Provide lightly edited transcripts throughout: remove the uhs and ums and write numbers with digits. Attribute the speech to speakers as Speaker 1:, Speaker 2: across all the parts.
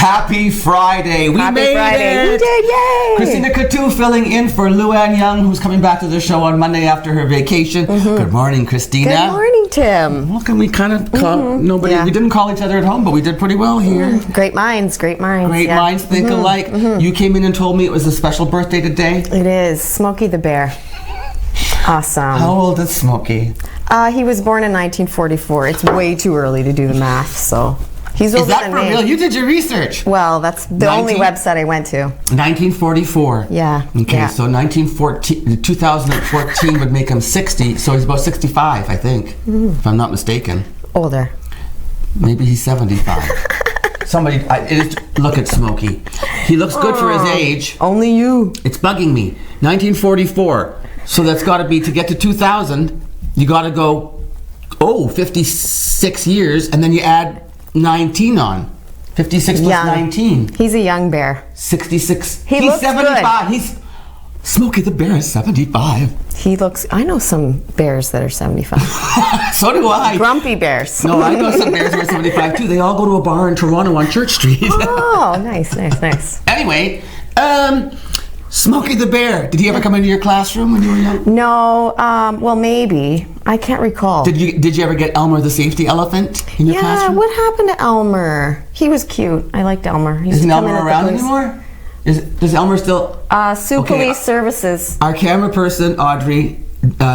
Speaker 1: Happy Friday. We
Speaker 2: Happy
Speaker 1: made
Speaker 2: Friday.
Speaker 1: it.
Speaker 2: We did, yay!
Speaker 1: Christina Coutu filling in for Luann Young, who's coming back to the show on Monday after her vacation. Good morning, Christina.
Speaker 2: Good morning, Tim.
Speaker 1: Look, and we kind of call nobody.
Speaker 2: Yeah.
Speaker 1: We didn't call each other at home, but we did pretty well here.
Speaker 2: Great minds, great minds.
Speaker 1: Great minds think alike. You came in and told me it was a special birthday today.
Speaker 2: It is. Smokey the Bear. Awesome.
Speaker 1: How old is Smokey?
Speaker 2: He was born in 1944. It's way too early to do the math, so he's older
Speaker 1: Is that
Speaker 2: than
Speaker 1: for
Speaker 2: me.
Speaker 1: real? You did your research.
Speaker 2: Well, that's the only website I went to.
Speaker 1: 1944.
Speaker 2: Yeah.
Speaker 1: Okay,
Speaker 2: yeah.
Speaker 1: so 2014 would make him 60, so he's about 65, I think, if I'm not mistaken.
Speaker 2: Older.
Speaker 1: Maybe he's 75. Look at Smokey. He looks good for his age.
Speaker 2: Only you.
Speaker 1: It's bugging me. 1944. So that's got to be, to get to 2000, you got to go, 56 years, and then you add 19 on. 56 plus
Speaker 2: Young.
Speaker 1: 19.
Speaker 2: He's a young bear.
Speaker 1: 66.
Speaker 2: He
Speaker 1: He's
Speaker 2: looks
Speaker 1: 75. He's Smokey the Bear is 75.
Speaker 2: He looks. I know some bears that are 75.
Speaker 1: So do I.
Speaker 2: Grumpy bears.
Speaker 1: No, I know some bears who are 75 too. They all go to a bar in Toronto on Church Street.
Speaker 2: Oh, nice.
Speaker 1: Anyway, Smokey the Bear. Did he ever come into your classroom when you were young?
Speaker 2: No, well, maybe. I can't recall.
Speaker 1: Did you ever get Elmer the safety elephant in your classroom?
Speaker 2: What happened to Elmer? He was cute. I liked Elmer. He used
Speaker 1: Isn't
Speaker 2: to come in
Speaker 1: Elmer
Speaker 2: at the
Speaker 1: around
Speaker 2: police.
Speaker 1: anymore? Does Elmer still?
Speaker 2: Sue
Speaker 1: Okay.
Speaker 2: Police Services.
Speaker 1: Our camera person, Audrey,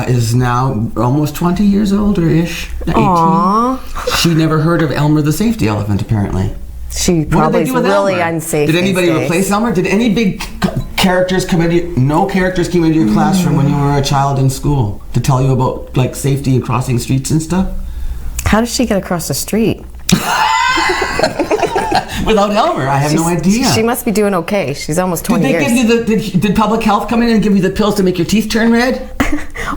Speaker 1: is now almost 20 years old or ish. 18.
Speaker 2: Aww.
Speaker 1: She never heard of Elmer the safety elephant, apparently.
Speaker 2: She
Speaker 1: What
Speaker 2: probably
Speaker 1: did they
Speaker 2: is
Speaker 1: do with
Speaker 2: really
Speaker 1: Elmer?
Speaker 2: unsafe.
Speaker 1: Did anybody
Speaker 2: these days.
Speaker 1: replace Elmer? Did any big characters come into no characters came into your classroom when you were a child in school to tell you about like safety and crossing streets and stuff?
Speaker 2: How does she get across the street?
Speaker 1: Without Elmer, I have no idea.
Speaker 2: She must be doing okay. She's almost 20
Speaker 1: Did they
Speaker 2: years.
Speaker 1: give you did public health come in and give you the pills to make your teeth turn red?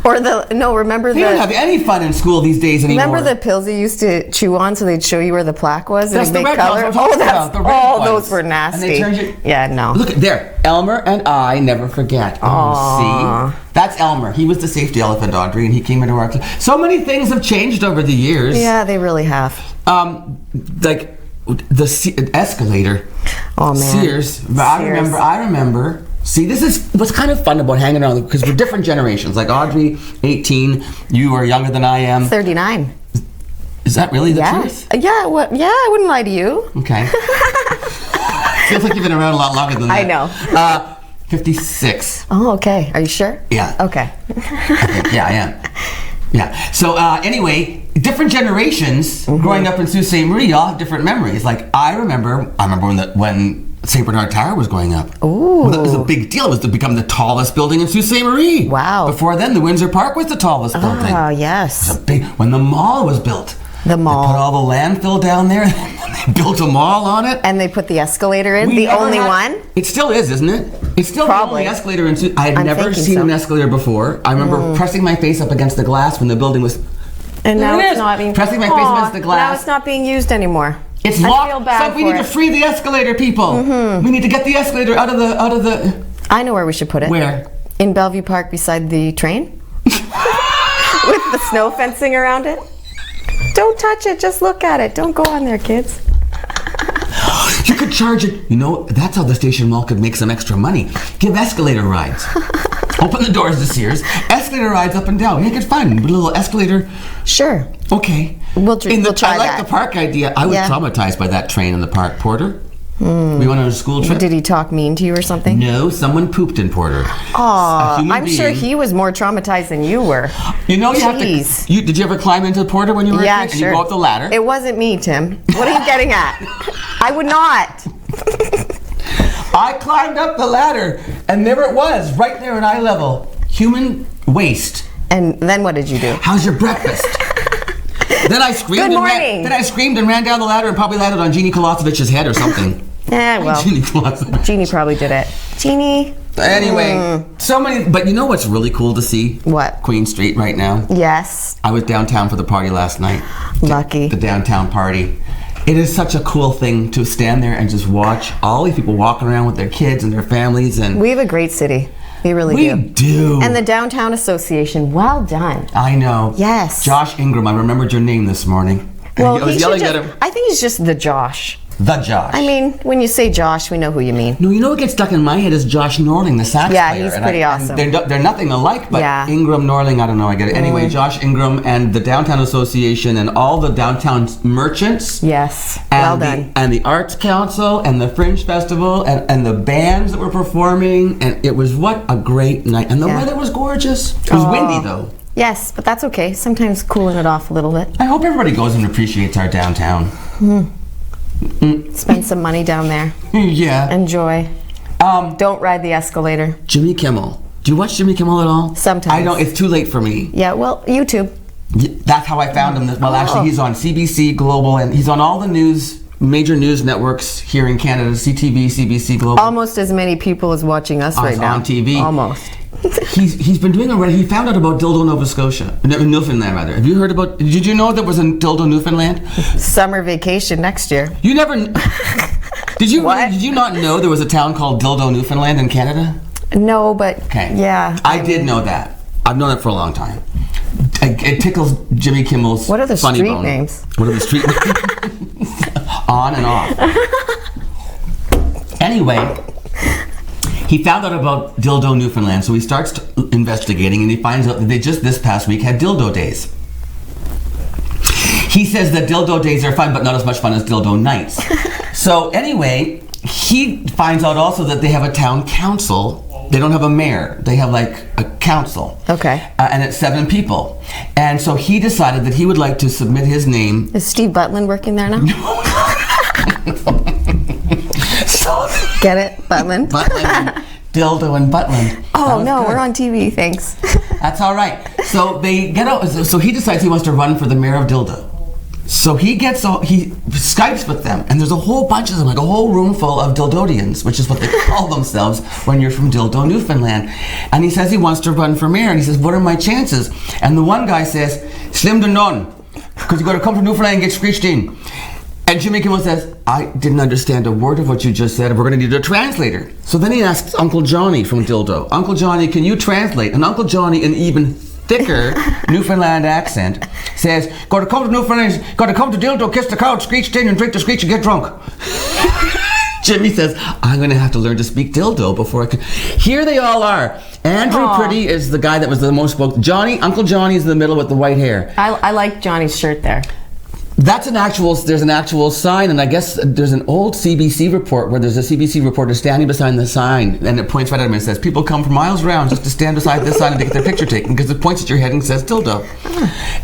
Speaker 2: Remember
Speaker 1: They don't have any fun in school these days anymore.
Speaker 2: Remember the pills you used to chew on so they'd show you where the plaque was?
Speaker 1: That's
Speaker 2: and
Speaker 1: the
Speaker 2: make
Speaker 1: red
Speaker 2: color?
Speaker 1: ones I'm talking about, the red ones.
Speaker 2: Those were
Speaker 1: And
Speaker 2: nasty.
Speaker 1: they turned you...
Speaker 2: Yeah, no.
Speaker 1: Look at there. Elmer and I never forget. Oh, see? That's Elmer. He was the safety elephant, Audrey, and he came into our class. So many things have changed over the years.
Speaker 2: Yeah, they really have.
Speaker 1: Like the escalator.
Speaker 2: Oh, man.
Speaker 1: Sears. I remember. See, this is what's kind of fun about hanging around because we're different generations. Like Audrey, 18. You are younger than I am.
Speaker 2: 39.
Speaker 1: Is that really the truth?
Speaker 2: Yeah, I wouldn't lie to you.
Speaker 1: Okay. Feels like you've been around a lot longer than that.
Speaker 2: I know.
Speaker 1: 56.
Speaker 2: Oh, okay. Are you sure?
Speaker 1: Yeah.
Speaker 2: Okay.
Speaker 1: Yeah, I am. Yeah. So anyway, different generations growing up in Sault Ste. Marie, y'all have different memories. Like I remember when St. Bernard Tower was going up.
Speaker 2: Ooh.
Speaker 1: Well, that was a big deal. It was to become the tallest building in Sault Ste. Marie.
Speaker 2: Wow.
Speaker 1: Before then, the Windsor Park was the tallest building.
Speaker 2: Oh, yes.
Speaker 1: When the mall was built.
Speaker 2: The mall.
Speaker 1: They put all the landfill down there and they built a mall on it.
Speaker 2: And they put the escalator in, the only one?
Speaker 1: It still is, isn't it? It's still
Speaker 2: Probably.
Speaker 1: the only escalator in I had never seen
Speaker 2: so.
Speaker 1: an escalator before. I remember pressing my face up against the glass when the building was...
Speaker 2: And now
Speaker 1: There it
Speaker 2: it's
Speaker 1: is.
Speaker 2: not being...
Speaker 1: Pressing my face against the glass.
Speaker 2: Now it's not being used anymore.
Speaker 1: It's
Speaker 2: I
Speaker 1: locked.
Speaker 2: feel bad
Speaker 1: So we
Speaker 2: for
Speaker 1: need to
Speaker 2: it.
Speaker 1: free the escalator, people. We need to get the escalator out of the...
Speaker 2: I know where we should put it.
Speaker 1: Where?
Speaker 2: In Bellevue Park beside the train. With the snow fencing around it. Don't touch it, just look at it. Don't go on there, kids.
Speaker 1: You could charge it. You know, that's how the station mall could make some extra money. Give escalator rides. Open the doors to Sears. Escalator rides up and down. Make it fun. Put a little escalator.
Speaker 2: Sure.
Speaker 1: Okay.
Speaker 2: We'll try
Speaker 1: I like
Speaker 2: that.
Speaker 1: the park idea. I was traumatized by that train in the park, Porter. We went on a school trip.
Speaker 2: Did he talk mean to you or something?
Speaker 1: No, someone pooped in Porter.
Speaker 2: Aw, I'm sure he was more traumatized than you were.
Speaker 1: You know, you have
Speaker 2: Jeez.
Speaker 1: to. Did you ever climb into Porter when you were a kid?
Speaker 2: Yeah,
Speaker 1: And
Speaker 2: sure.
Speaker 1: you go up the ladder.
Speaker 2: It wasn't me, Tim. What are you getting at? I would not.
Speaker 1: I climbed up the ladder, and there it was, right there at eye level. Human waste.
Speaker 2: And then what did you do?
Speaker 1: How's your breakfast? Then I screamed.
Speaker 2: Good morning.
Speaker 1: Then I screamed and ran down the ladder and probably landed on Jeannie Kolosevic's head or something.
Speaker 2: Well,
Speaker 1: Jeannie Kolosevich.
Speaker 2: Jeannie probably did it. Jeannie.
Speaker 1: Anyway, so many. But you know what's really cool to see?
Speaker 2: What?
Speaker 1: Queen Street right now.
Speaker 2: Yes.
Speaker 1: I was downtown for the party last night.
Speaker 2: Lucky.
Speaker 1: The downtown party. It is such a cool thing to stand there and just watch all these people walking around with their kids and their families. And
Speaker 2: We have a great city. We really
Speaker 1: we
Speaker 2: do.
Speaker 1: do.
Speaker 2: And the Downtown Association, well done.
Speaker 1: I know.
Speaker 2: Yes.
Speaker 1: Josh Ingram, I remembered your name this morning.
Speaker 2: Well,
Speaker 1: I was
Speaker 2: he should
Speaker 1: yelling
Speaker 2: just,
Speaker 1: at him.
Speaker 2: I think he's just the Josh.
Speaker 1: The Josh.
Speaker 2: I mean, when you say Josh, we know who you mean.
Speaker 1: No, you know what gets stuck in my head is Josh Norling, the sax
Speaker 2: Yeah,
Speaker 1: player.
Speaker 2: he's pretty awesome.
Speaker 1: They're nothing alike, but
Speaker 2: Yeah.
Speaker 1: Ingram Norling, I don't know, I get it. Anyway, Josh Ingram and the Downtown Association and all the downtown merchants.
Speaker 2: Yes,
Speaker 1: And
Speaker 2: well done.
Speaker 1: And the Arts Council and the Fringe Festival and the bands that were performing. And it was what a great night. And the weather was gorgeous. It was windy, though.
Speaker 2: Yes, but that's okay. Sometimes cooling it off a little bit.
Speaker 1: I hope everybody goes and appreciates our downtown.
Speaker 2: Spend some money down there.
Speaker 1: Yeah.
Speaker 2: Enjoy. Don't ride the escalator.
Speaker 1: Jimmy Kimmel. Do you watch Jimmy Kimmel at all?
Speaker 2: Sometimes.
Speaker 1: I don't. It's too late for me.
Speaker 2: Yeah, well, YouTube.
Speaker 1: That's how I found him. Well, actually, he's on CBC Global, and he's on all the major news networks here in Canada: CTV, CBC Global.
Speaker 2: Almost as many people as watching us right now.
Speaker 1: On TV.
Speaker 2: Almost.
Speaker 1: He's been doing already. He found out about dildo Nova Scotia, Newfoundland rather. Have you heard about? Did you know there was a dildo Newfoundland?
Speaker 2: Summer vacation next year.
Speaker 1: You never. Did you?
Speaker 2: What?
Speaker 1: Did you not know there was a town called Dildo Newfoundland in Canada?
Speaker 2: No, but
Speaker 1: Okay.
Speaker 2: yeah.
Speaker 1: I did know that. I've known it for a long time. It tickles Jimmy Kimmel's
Speaker 2: What are the
Speaker 1: funny
Speaker 2: street
Speaker 1: bone.
Speaker 2: names?
Speaker 1: What are the street names? On and off. Anyway, he found out about Dildo Newfoundland, so he starts investigating, and he finds out that they just this past week had Dildo Days. He says that Dildo Days are fun, but not as much fun as Dildo Nights. So anyway, he finds out also that they have a town council. They don't have a mayor. They have like a council.
Speaker 2: Okay.
Speaker 1: And it's 7 people. And so he decided that he would like to submit his name.
Speaker 2: Is Steve Butland working there now?
Speaker 1: So,
Speaker 2: Get it? Butland?
Speaker 1: Butland, Dildo and Butland.
Speaker 2: Oh, no, we're on TV, thanks.
Speaker 1: That's all right. So they get out. So he decides he wants to run for the mayor of Dildo. So he Skypes with them, and there's a whole bunch of them, like a whole room full of Dildodians, which is what they call themselves when you're from Dildo, Newfoundland. And he says he wants to run for mayor, and he says, what are my chances? And the one guy says, slim to none, because you got to come to Newfoundland and get screeched in. And Jimmy Kimmel says, I didn't understand a word of what you just said. We're going to need a translator. So then he asks Uncle Johnny from Dildo, Uncle Johnny, can you translate? And Uncle Johnny, in even thicker Newfoundland accent, says, got to come to Newfoundland, got to come to Dildo, kiss the couch, screech in and drink the screech and get drunk. Jimmy says, I'm going to have to learn to speak Dildo before I can. Here they all are. Andrew Pretty is the guy that was the most spoke. Uncle Johnny's in the middle with the white hair.
Speaker 2: I like Johnny's shirt there.
Speaker 1: There's an actual sign, and I guess there's an old CBC report where there's a CBC reporter standing beside the sign, and it points right at him and says, people come from miles around just to stand beside this sign and to get their picture taken, because it points at your head and says dildo.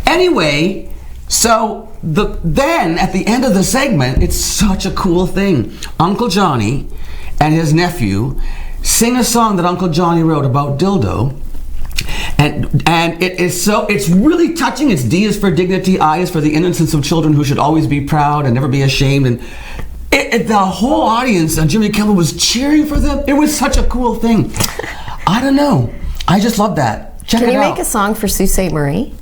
Speaker 1: Anyway, so then at the end of the segment, it's such a cool thing. Uncle Johnny and his nephew sing a song that Uncle Johnny wrote about dildo. And it's really touching. It's D is for dignity, I is for the innocence of children who should always be proud and never be ashamed. And the whole audience on Jimmy Kimmel was cheering for them. It was such a cool thing. I don't know. I just love that. Check it out.
Speaker 2: Can you make a song for Sault Ste. Marie?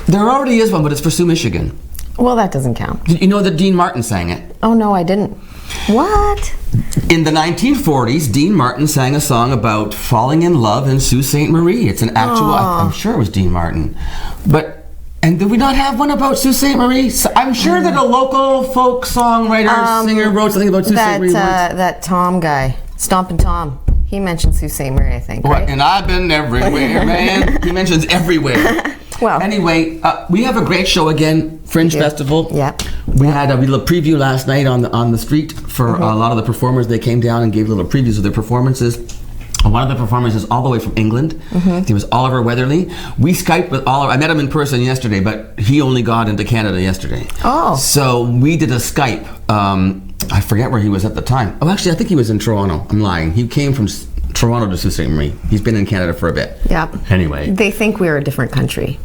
Speaker 1: There already is one, but it's for Sioux, Michigan.
Speaker 2: Well, that doesn't count.
Speaker 1: You know that Dean Martin sang it?
Speaker 2: Oh, no, I didn't. What?
Speaker 1: In the 1940s, Dean Martin sang a song about falling in love in Sault Ste. Marie. It's an actual, I'm sure it was Dean Martin. And did we not have one about Sault Ste. Marie? So I'm sure that a local folk songwriter, singer wrote something about Sault Ste. Marie.
Speaker 2: That Tom guy, Stompin' Tom, he mentioned Sault Ste. Marie, I think, right?
Speaker 1: And I've been everywhere, man. He mentions everywhere.
Speaker 2: Well,
Speaker 1: anyway, we have a great show again, Fringe Festival.
Speaker 2: Yep.
Speaker 1: We had a little preview last night on the street for a lot of the performers. They came down and gave little previews of their performances. One of the performers is all the way from England. He was Oliver Weatherly. We Skyped with Oliver. I met him in person yesterday, but he only got into Canada yesterday.
Speaker 2: Oh.
Speaker 1: So we did a Skype. I forget where he was at the time. Oh, actually, I think he was in Toronto. I'm lying. He came from Toronto to Sault Ste. Marie. He's been in Canada for a bit.
Speaker 2: Yep.
Speaker 1: Anyway.
Speaker 2: They think we're a different country.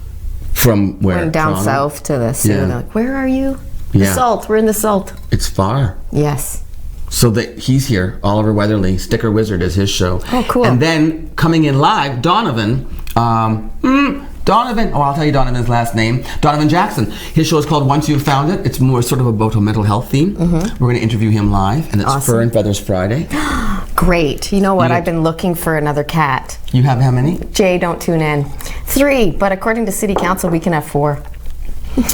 Speaker 1: From where?
Speaker 2: We're down
Speaker 1: Toronto?
Speaker 2: south to the Sioux.
Speaker 1: Yeah.
Speaker 2: They're like, where are you?
Speaker 1: Yeah.
Speaker 2: The Salt. We're in the Salt.
Speaker 1: It's far.
Speaker 2: Yes.
Speaker 1: So that he's here, Oliver Weatherly, Sticker Wizard is his show.
Speaker 2: Oh, cool.
Speaker 1: And then coming in live, Donovan, I'll tell you Donovan's last name, Donovan Jackson. His show is called Once You've Found It. It's more sort of about a mental health theme. We're going to interview him live, and it's
Speaker 2: Awesome.
Speaker 1: Fur and Feathers Friday.
Speaker 2: Great. You know what?
Speaker 1: Yeah.
Speaker 2: I've been looking for another cat.
Speaker 1: You have how many?
Speaker 2: Jay, don't tune in. 3, but according to City Council, we can have 4.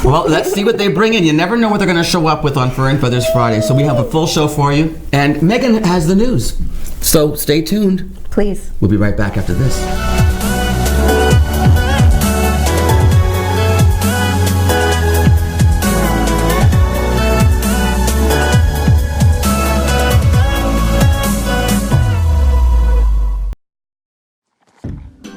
Speaker 1: Well, let's see what they bring in. You never know what they're going to show up with on Fringe Feathers Friday. So we have a full show for you. And Megan has the news. So stay tuned.
Speaker 2: Please.
Speaker 1: We'll be right back after this.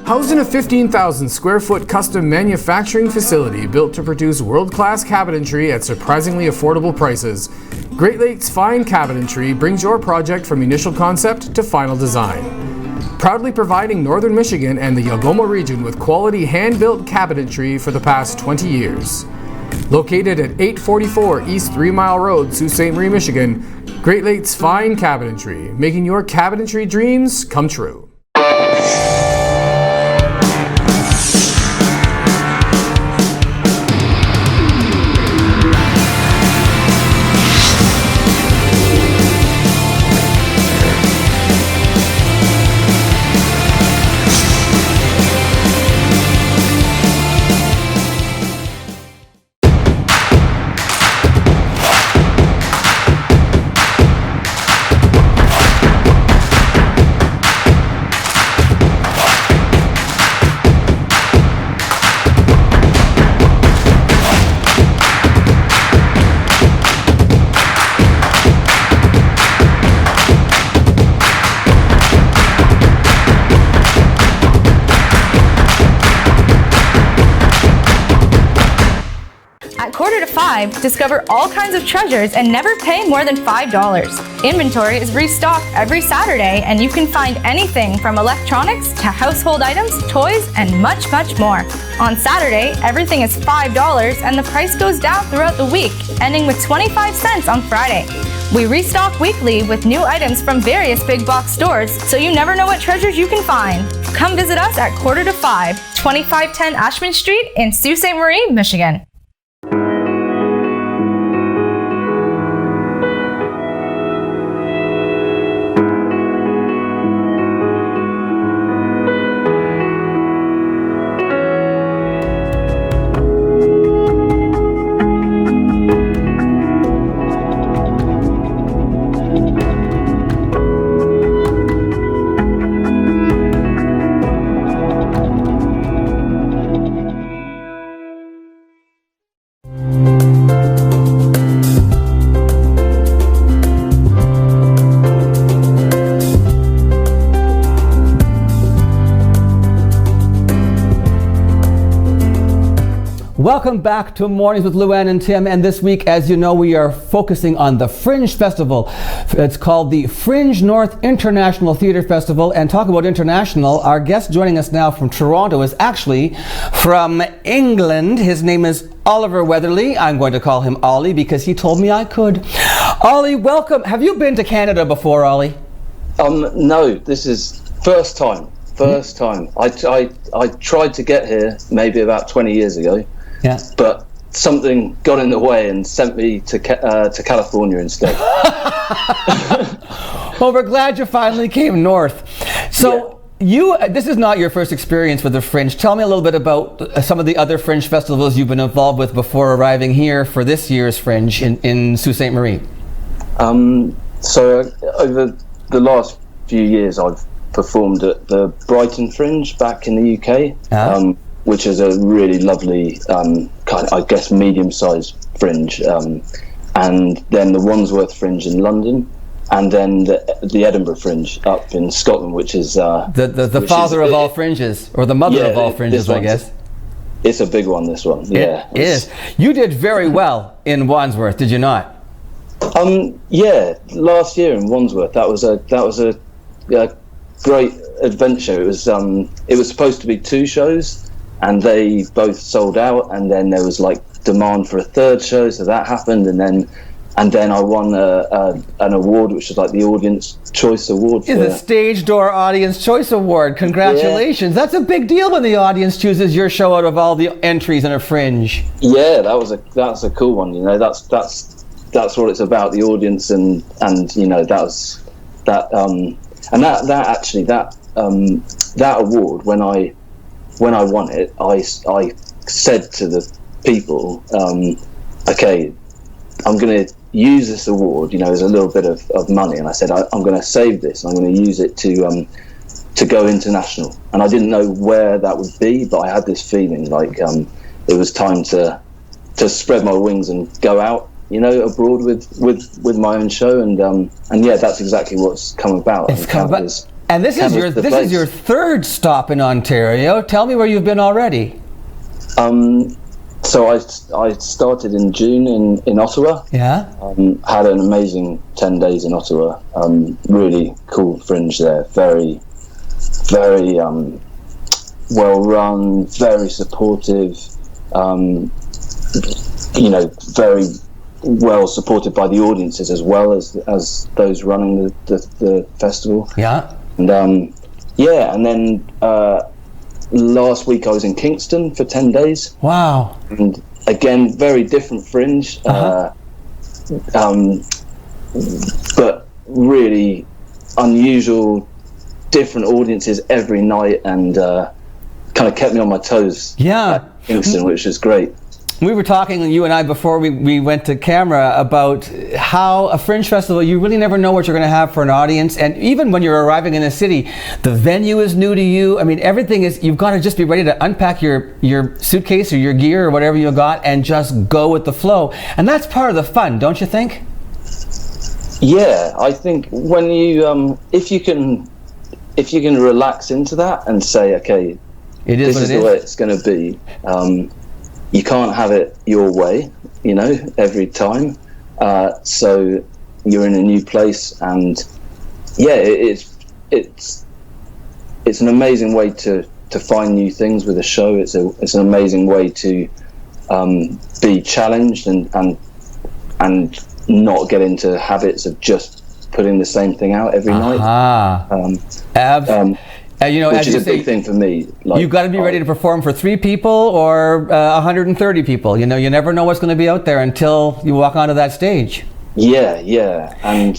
Speaker 3: Housed in a 15,000 square foot custom manufacturing facility built to produce world-class cabinetry at surprisingly affordable prices, Great Lakes Fine Cabinetry brings your project from initial concept to final design. Proudly providing Northern Michigan and the Algoma region with quality hand-built cabinetry for the past 20 years. Located at 844 East 3 Mile Road, Sault Ste. Marie, Michigan, Great Lakes Fine Cabinetry, making your cabinetry dreams come true.
Speaker 4: Quarter to 5, discover all kinds of treasures and never pay more than $5. Inventory is restocked every Saturday, and you can find anything from electronics to household items, toys, and much, much more. On Saturday, everything is $5 and the price goes down throughout the week, ending with 25 cents on Friday. We restock weekly with new items from various big box stores, so you never know what treasures you can find. Come visit us at Quarter to 5, 2510 Ashman Street in Sault Ste. Marie, Michigan.
Speaker 1: Welcome back to Mornings with Luann and Tim, and this week, as you know, we are focusing on the Fringe Festival. It's called the Fringe North International Theatre Festival, and talk about international, our guest joining us now from Toronto is actually from England. His name is Oliver Weatherly. I'm going to call him Ollie because he told me I could. Ollie, welcome. Have you been to Canada before, Ollie?
Speaker 5: No, this is first time. First time. I tried to get here maybe about 20 years ago.
Speaker 1: Yeah.
Speaker 5: But something got in the way and sent me to California instead.
Speaker 1: Well, we're glad you finally came north. So this is not your first experience with the Fringe. Tell me a little bit about some of the other Fringe festivals you've been involved with before arriving here for this year's Fringe in Sault Ste. Marie.
Speaker 5: So over the last few years, I've performed at the Brighton Fringe back in the UK. Which is a really lovely kind of, I guess, medium-sized fringe, and then the Wandsworth Fringe in London, and then the Edinburgh Fringe up in Scotland, which is
Speaker 1: the father of all fringes, or the mother of all fringes, I guess.
Speaker 5: It's a big one, this one. Yeah,
Speaker 1: it is. You did very well in Wandsworth, did you not?
Speaker 5: Yeah, last year in Wandsworth, that was a great adventure. It was supposed to be 2 shows. And they both sold out, and then there was like demand for a 3rd show, so that happened, and then I won an award, which was like the Audience Choice Award.
Speaker 1: The Stage Door Audience Choice Award. Congratulations! Yeah. That's a big deal when the audience chooses your show out of all the entries in a Fringe.
Speaker 5: Yeah, that's a cool one. You know, that's what it's about, the audience, and you know that award when I won it, I said to the people, okay, I'm going to use this award, as a little bit of money. And I said, I'm going to save this. I'm going to use it to go international. And I didn't know where that would be, but I had this feeling like it was time to spread my wings and go out, abroad with my own show. And yeah, that's exactly what's come about.
Speaker 1: It's come about. And this is your third stop in Ontario. Tell me where you've been already.
Speaker 5: So I started in June in Ottawa.
Speaker 1: Yeah.
Speaker 5: Had an amazing 10 days in Ottawa. Really cool Fringe there. Very, very well run. Very supportive. Very well supported by the audiences as well as those running the festival.
Speaker 1: Yeah.
Speaker 5: And and then last week I was in Kingston for 10 days.
Speaker 1: Wow.
Speaker 5: And again, very different Fringe, but really unusual, different audiences every night, and kind of kept me on my toes.
Speaker 1: Yeah.
Speaker 5: At Kingston, which is great.
Speaker 1: We were talking, you and I, before we went to camera, about how a Fringe festival, you really never know what you're going to have for an audience. And even when you're arriving in a city, the venue is new to you. I mean, everything is, you've got to just be ready to unpack your suitcase or your gear or whatever you got and just go with the flow. And that's part of the fun, don't you think?
Speaker 5: Yeah, I think when you, if you can relax into that and say, okay, this is the way it's going to be. You can't have it your way, every time. So you're in a new place, and yeah, it's an amazing way to find new things with a show. It's an amazing way to be challenged and not get into habits of just putting the same thing out every night. Which is a big thing for me. Like,
Speaker 1: you've got to be ready to perform for 3 people or 130 people. You never know what's going to be out there until you walk onto that stage.
Speaker 5: Yeah. And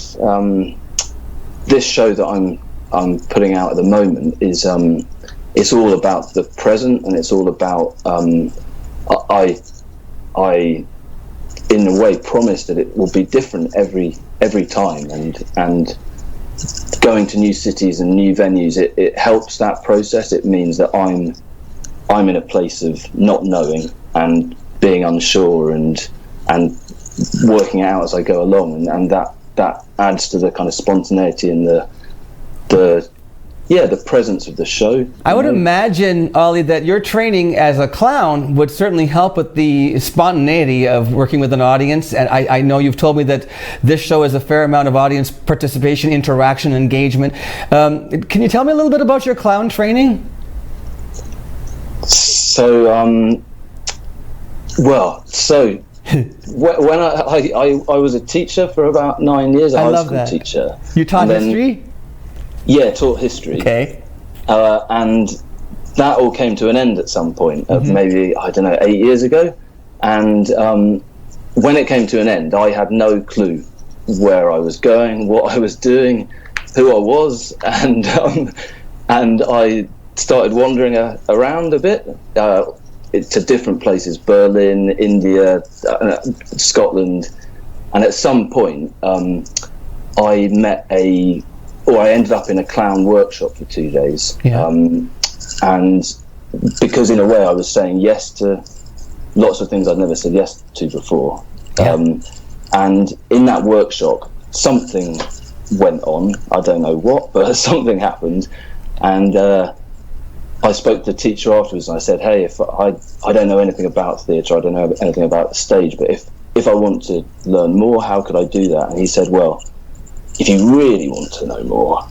Speaker 5: this show that I'm putting out at the moment is it's all about the present, and it's all about I in a way promise that it will be different every time, and going to new cities and new venues, it helps that process. It means that I'm in a place of not knowing and being unsure and working it out as I go along, and that adds to the kind of spontaneity and the presence of the show.
Speaker 1: I would imagine, Ollie, that your training as a clown would certainly help with the spontaneity of working with an audience. And I know you've told me that this show has a fair amount of audience participation, interaction, engagement. Can you tell me a little bit about your clown training?
Speaker 5: So, when I was a teacher for about 9 years, a high school teacher.
Speaker 1: You taught history?
Speaker 5: Yeah, taught history.
Speaker 1: Okay.
Speaker 5: And that all came to an end at some point, maybe, 8 years ago. And when it came to an end, I had no clue where I was going, what I was doing, who I was, and I started wandering around a bit to different places, Berlin, India, Scotland. And at some point, I ended up in a clown workshop for 2 days. Yeah. And because in a way I was saying yes to lots of things I'd never said yes to before. Yeah. And in that workshop, something went on. I don't know what, but something happened. And I spoke to the teacher afterwards, and I said, hey, if I don't know anything about theatre, I don't know anything about the stage, but if I want to learn more, how could I do that? And he said, well, if you really want to know more,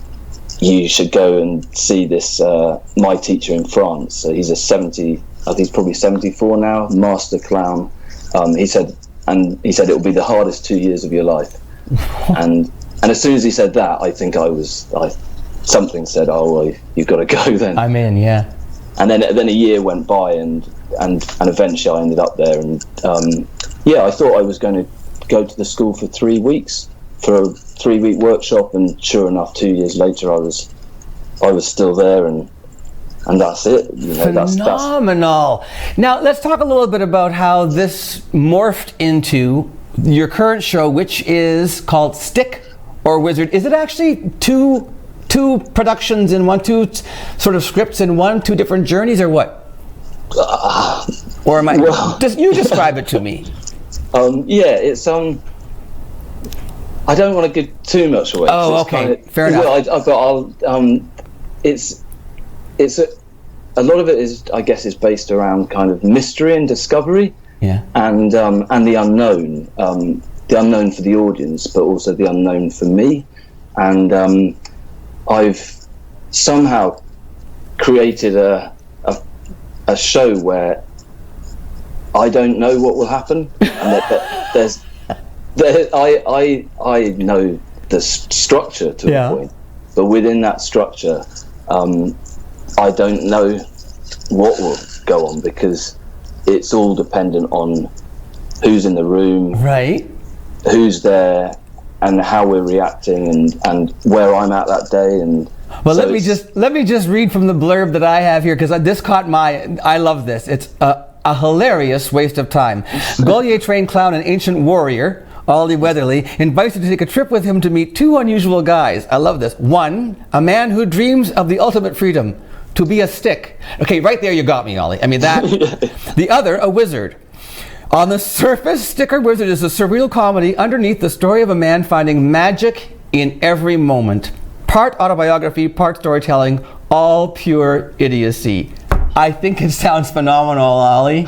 Speaker 5: you should go and see this my teacher in France. So he's I think he's probably 74 now, master clown. He said it will be the hardest 2 years of your life. and as soon as he said that, I think something said, oh well, you've got to go then.
Speaker 1: I'm in, yeah.
Speaker 5: And then a year went by, and eventually I ended up there, and I thought I was going to go to the school for 3 weeks for a 3-week workshop, and sure enough, 2 years later I was still there, and that's it. You know, that's
Speaker 1: phenomenal. Now let's talk a little bit about how this morphed into your current show, which is called Stick or Wizard. Is it actually two productions in one, two sort of scripts in one, two different journeys, or what? Or am I? Well, you describe it to me.
Speaker 5: Yeah, it's I don't want to give too much away.
Speaker 1: Oh, okay, fair enough.
Speaker 5: It's a lot of it is, I guess, is based around kind of mystery and discovery.
Speaker 1: Yeah.
Speaker 5: And the unknown for the audience, but also the unknown for me. And I've somehow created a show where I don't know what will happen, and I know the structure to a point, but within that structure, I don't know what will go on, because it's all dependent on who's in the room,
Speaker 1: right?
Speaker 5: Who's there, and how we're reacting, and where I'm at that day. And
Speaker 1: well, so let me just read from the blurb that I have here, because this caught my. I love this. It's a hilarious waste of time. Gaulier trained clown and ancient warrior Ollie Weatherly invites you to take a trip with him to meet two unusual guys. I love this. One, a man who dreams of the ultimate freedom, to be a stick. Okay, right there you got me, Ollie. I mean that. The other, a wizard. On the surface, Stick or Wizard is a surreal comedy. Underneath, the story of a man finding magic in every moment. Part autobiography, part storytelling, all pure idiocy. I think it sounds phenomenal, Ollie.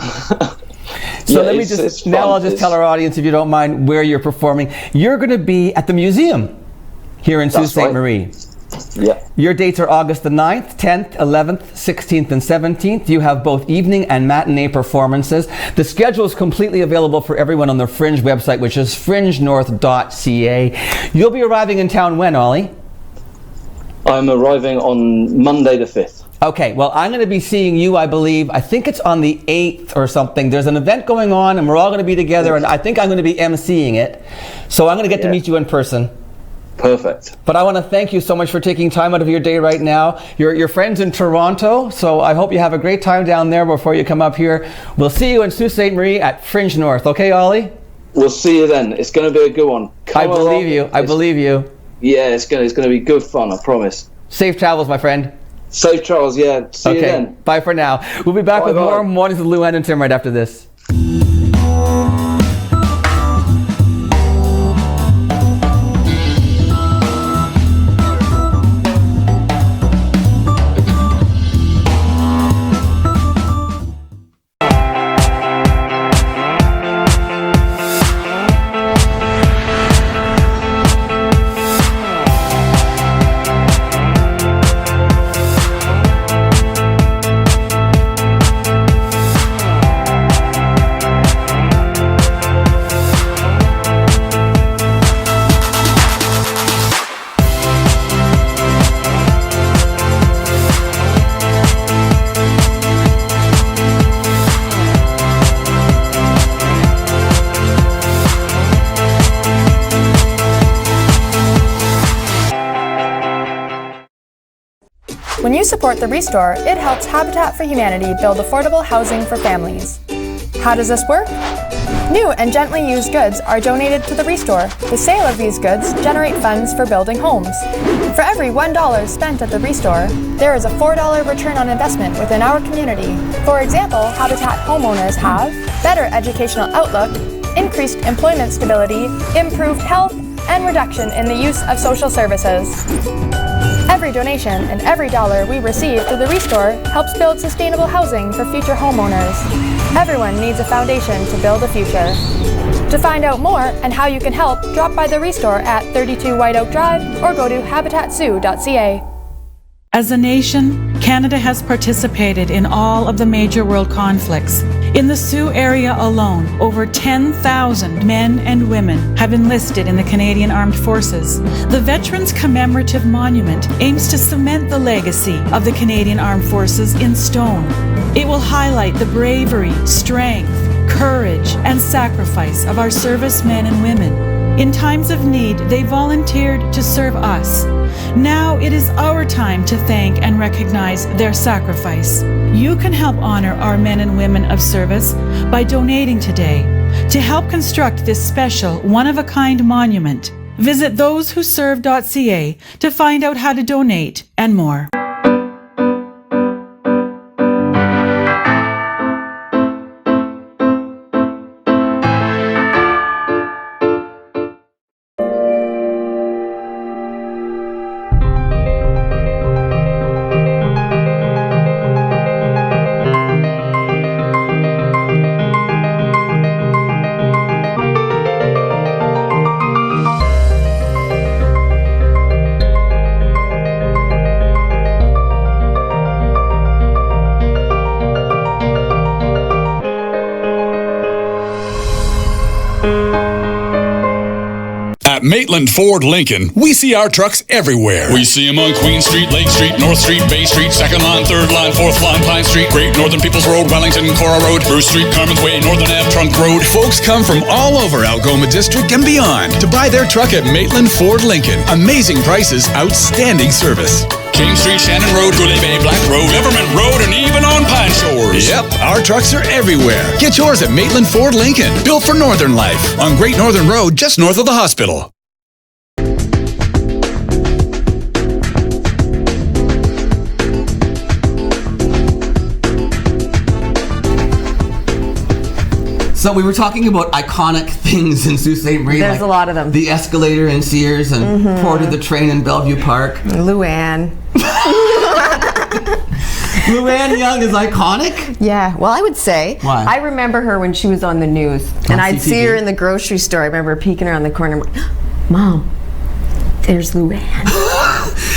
Speaker 1: So let me just, now I'll just tell our audience, if you don't mind, where you're performing. You're going to be at the museum here in Sault Ste. Marie.
Speaker 5: Yeah.
Speaker 1: Your dates are August the 9th, 10th, 11th, 16th, and 17th. You have both evening and matinee performances. The schedule is completely available for everyone on the Fringe website, which is fringenorth.ca. You'll be arriving in town when, Ollie?
Speaker 5: I'm arriving on Monday the 5th.
Speaker 1: Okay, well, I'm going to be seeing you, I believe. I think it's on the 8th or something. There's an event going on, and we're all going to be together, and I think I'm going to be emceeing it. So I'm going to get to meet you in person.
Speaker 5: Perfect.
Speaker 1: But I want to thank you so much for taking time out of your day right now. Your friend's in Toronto, so I hope you have a great time down there before you come up here. We'll see you in Sault Ste. Marie at Fringe North. Okay, Ollie?
Speaker 5: We'll see you then. It's going to be a good one.
Speaker 1: I believe you. I believe you.
Speaker 5: Yeah, it's going to be good fun, I promise.
Speaker 1: Safe travels, my friend.
Speaker 5: Safe travels, yeah. See you then.
Speaker 1: Bye for now. We'll be back with more Mornings with Luann and Tim right after this.
Speaker 4: When you support the Restore, it helps Habitat for Humanity build affordable housing for families. How does this work? New and gently used goods are donated to the Restore. The sale of these goods generate funds for building homes. For every $1 spent at the Restore, there is a $4 return on investment within our community. For example, Habitat homeowners have better educational outlook, increased employment stability, improved health, and reduction in the use of social services. Every donation and every dollar we receive through the Restore helps build sustainable housing for future homeowners. Everyone needs a foundation to build a future. To find out more and how you can help, drop by the Restore at 32 White Oak Drive or go to habitatsioux.ca.
Speaker 6: As a nation, Canada has participated in all of the major world conflicts. In the Sioux area alone, over 10,000 men and women have enlisted in the Canadian Armed Forces. The Veterans Commemorative Monument aims to cement the legacy of the Canadian Armed Forces in stone. It will highlight the bravery, strength, courage, and sacrifice of our servicemen and women. In times of need, they volunteered to serve us. Now it is our time to thank and recognize their sacrifice. You can help honor our men and women of service by donating today to help construct this special one-of-a-kind monument. Visit thosewhoserve.ca to find out how to donate and more.
Speaker 7: At Maitland Ford Lincoln, we see our trucks everywhere. We see them on Queen Street, Lake Street, North Street, Bay Street, 2nd line, 3rd line, 4th line, Pine Street, Great Northern People's Road, Wellington, Cora Road, Bruce Street, Carmen's Way, Northern Ave, Trunk Road. Folks come from all over Algoma District and beyond to buy their truck at Maitland Ford Lincoln. Amazing prices, outstanding service. King Street, Shannon Road, Goulet Bay, Black Road, Government Road, and even on Pine Shores. Yep, our trucks are everywhere. Get yours at Maitland Ford Lincoln, built for Northern life, on Great Northern Road, just north of the hospital.
Speaker 1: So we were talking about iconic things in Sault Ste. Marie.
Speaker 2: There's a lot of them.
Speaker 1: The escalator in Sears and Porter the train in Bellevue Park.
Speaker 2: Luann.
Speaker 1: Luann Young is iconic?
Speaker 2: Yeah, well, I would say.
Speaker 1: Why?
Speaker 2: I remember her when she was on the news. And I'd see her in the grocery store. I remember peeking around the corner. Mom, there's Luann.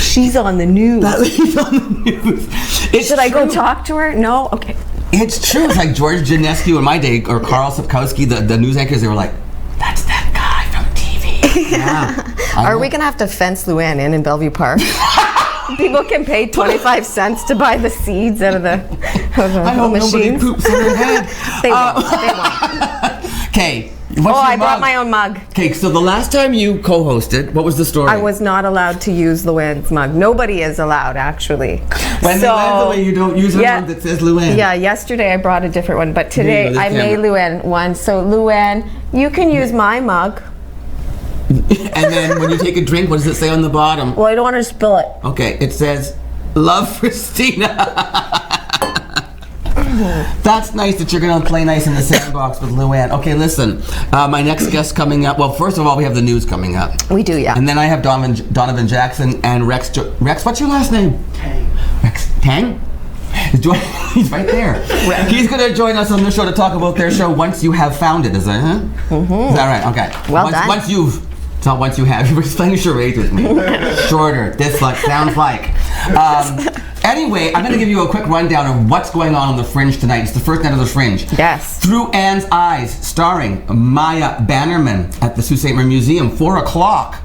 Speaker 2: She's on the news.
Speaker 1: That lady's on the news.
Speaker 2: Should I go talk to her? No? Okay.
Speaker 1: It's true. It's like George Janescu in my day, or Carl Sapkowski, the news anchors, they were like, that's that guy from TV. Yeah.
Speaker 2: Are we going to have to fence Luann in Bellevue Park? People can pay 25 cents to buy the seeds out of the
Speaker 1: I hope nobody
Speaker 2: machines.
Speaker 1: poops in their head.
Speaker 2: They won't.
Speaker 1: Okay.
Speaker 2: I brought my own mug.
Speaker 1: Okay, so the last time you co-hosted, what was the story?
Speaker 2: I was not allowed to use Luann's mug. Nobody is allowed, actually.
Speaker 1: When Luann's you don't use a mug that says Luann.
Speaker 2: Yeah, yesterday I brought a different one, but today I made Luann one. So Luann, you can use my mug.
Speaker 1: And then when you take a drink, what does it say on the bottom?
Speaker 2: Well, I don't want to spill it.
Speaker 1: Okay, it says, "Love, Christina." That's nice that you're going to play nice in the sandbox with Luann. Okay, listen. My next guest coming up. Well, first of all, we have the news coming up.
Speaker 2: We do, yeah.
Speaker 1: And then I have Donovan Jackson and Rex. Rex, what's your last name? Tang. Rex Tang? He's right there. He's going to join us on the show to talk about their show, Once You Have Found It. Is that, Is that right? Okay.
Speaker 2: Well done.
Speaker 1: Once you've... It's not once you have. You were playing charades with me. Shorter. This sounds like. Anyway, I'm going to give you a quick rundown of what's going on the Fringe tonight. It's the first night of the Fringe.
Speaker 2: Yes.
Speaker 1: Through Anne's Eyes, starring Maya Bannerman at the Sault Ste. Marie Museum, 4 o'clock.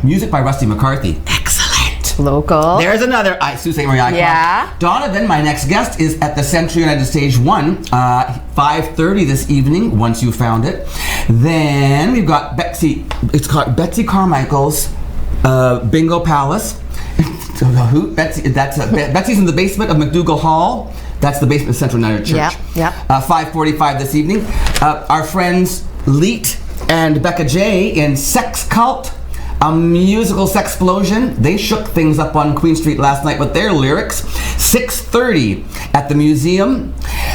Speaker 1: Music by Rusty McCarthy. Excellent.
Speaker 2: Local.
Speaker 1: There's another Sault Ste. Marie icon.
Speaker 2: Yeah.
Speaker 1: Donovan, my next guest, is at the Central United Stage 1, 5:30 this evening, Once You Found It. Then we've got Betsy. It's called Betsy Carmichael's Bingo Palace. Who? Betsy. Betsy's in the basement of McDougall Hall. That's the basement of Central United Church.
Speaker 2: Yeah.
Speaker 1: 5:45 this evening. Our friends Leet and Becca J in Sex Cult. A musical sexplosion. They shook things up on Queen Street last night with their lyrics. 6:30 at the museum.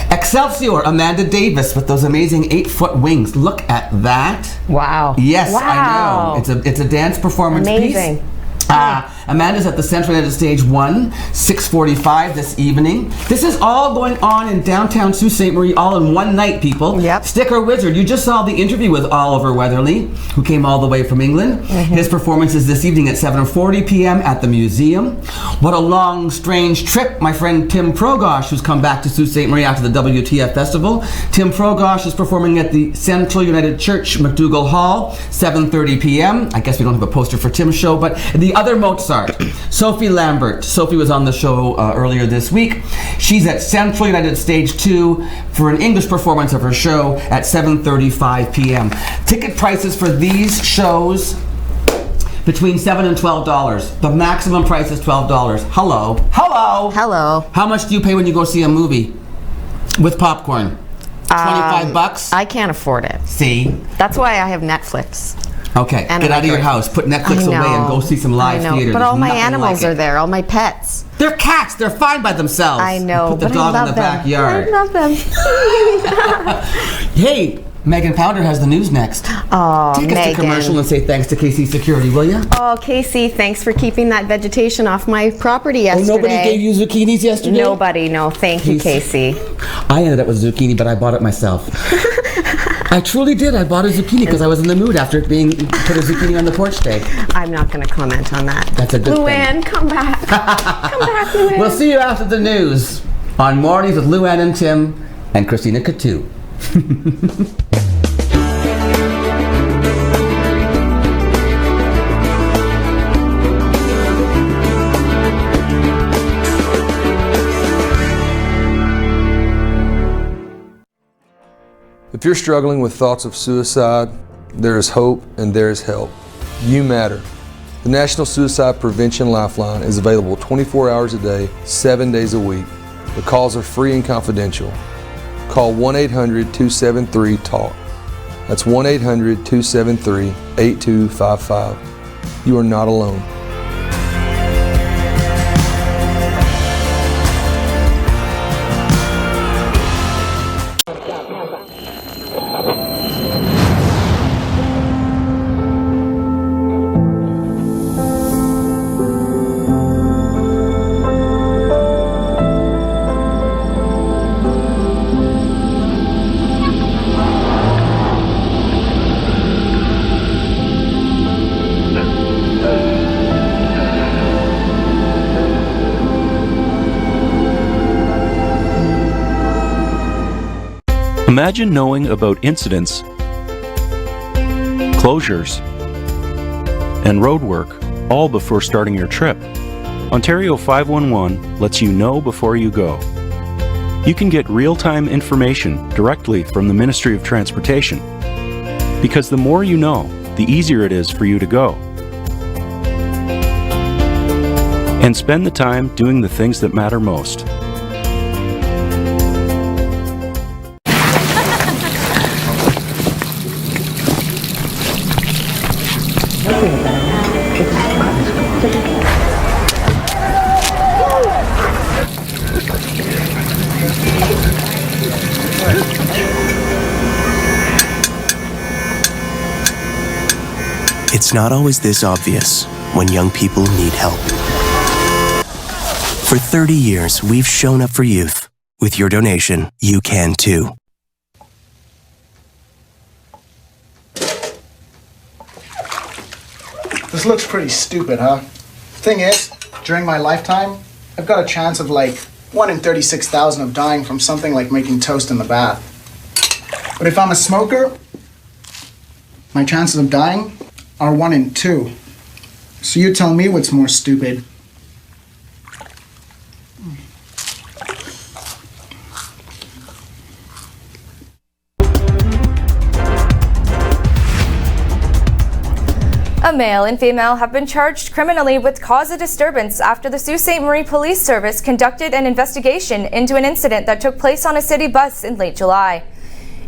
Speaker 1: Excelsior, Amanda Davis with those amazing 8-foot wings. Look at that.
Speaker 2: Wow.
Speaker 1: Yes,
Speaker 2: wow.
Speaker 1: I know. It's a dance performance
Speaker 2: Amazing.
Speaker 1: piece. Amanda's at the Central United Stage 1, 6:45 this evening. This is all going on in downtown Sault Ste. Marie all in one night, people.
Speaker 2: Yep.
Speaker 1: Sticker Wizard, you just saw the interview with Oliver Weatherly, who came all the way from England. His performance is this evening at 7:40 p.m. at the museum. What a long, strange trip. My friend Tim Progosh, who's come back to Sault Ste. Marie after the WTF Festival. Tim Progosh is performing at the Central United Church, McDougall Hall, 7:30 p.m. I guess we don't have a poster for Tim's show, but the other Mozart, Sophie Lambert. Sophie was on the show earlier this week. She's at Central United Stage 2 for an English performance of her show at 7:35 p.m. Ticket prices for these shows between $7 and $12. The maximum price is $12. Hello.
Speaker 2: Hello.
Speaker 1: How much do you pay when you go see a movie with popcorn? $25?
Speaker 2: I can't afford it.
Speaker 1: See?
Speaker 2: That's why I have Netflix.
Speaker 1: Okay,
Speaker 2: And
Speaker 1: get out of your house, put Netflix away and go see some live theater.
Speaker 2: But
Speaker 1: There's
Speaker 2: all my
Speaker 1: nothing
Speaker 2: animals
Speaker 1: like
Speaker 2: are
Speaker 1: it.
Speaker 2: there, all my pets.
Speaker 1: They're cats, they're fine by themselves.
Speaker 2: I know,
Speaker 1: Put the
Speaker 2: but
Speaker 1: dog
Speaker 2: I
Speaker 1: in
Speaker 2: love
Speaker 1: the
Speaker 2: them.
Speaker 1: backyard.
Speaker 2: I love them.
Speaker 1: Hey, Megan Powder has the news next.
Speaker 2: Oh,
Speaker 1: Take us to commercial and say thanks to KC Security, will you?
Speaker 2: Oh, Casey, thanks for keeping that vegetation off my property yesterday.
Speaker 1: Oh, nobody gave you zucchinis yesterday?
Speaker 2: Nobody, no. Thank you, Casey.
Speaker 1: I ended up with zucchini, but I bought it myself. I truly did. I bought a zucchini because I was in the mood after it being put a zucchini on the porch day.
Speaker 2: I'm not going to comment on that.
Speaker 1: That's a good
Speaker 2: Luann, come back. Come back, Luann.
Speaker 1: We'll see you after the news on Mornings with Luann and Tim and Christina Catu.
Speaker 8: If you're struggling with thoughts of suicide, there is hope and there is help. You matter. The National Suicide Prevention Lifeline is available 24 hours a day, 7 days a week. The calls are free and confidential. Call 1-800-273-TALK. That's 1-800-273-8255. You are not alone.
Speaker 9: Imagine knowing about incidents, closures, and roadwork all before starting your trip. Ontario 511 lets you know before you go. You can get real-time information directly from the Ministry of Transportation, because the more you know, the easier it is for you to go. And spend the time doing the things that matter most.
Speaker 10: It's not always this obvious when young people need help. For 30 years, we've shown up for youth. With your donation, you can too.
Speaker 11: This looks pretty stupid, huh? Thing is, during my lifetime, I've got a chance of like 1 in 36,000 of dying from something like making toast in the bath. But if I'm a smoker, my chances of dying are 1 in 2. So you tell me what's more stupid.
Speaker 4: A male and female have been charged criminally with cause of disturbance after the Sault Ste. Marie Police Service conducted an investigation into an incident that took place on a city bus in late July.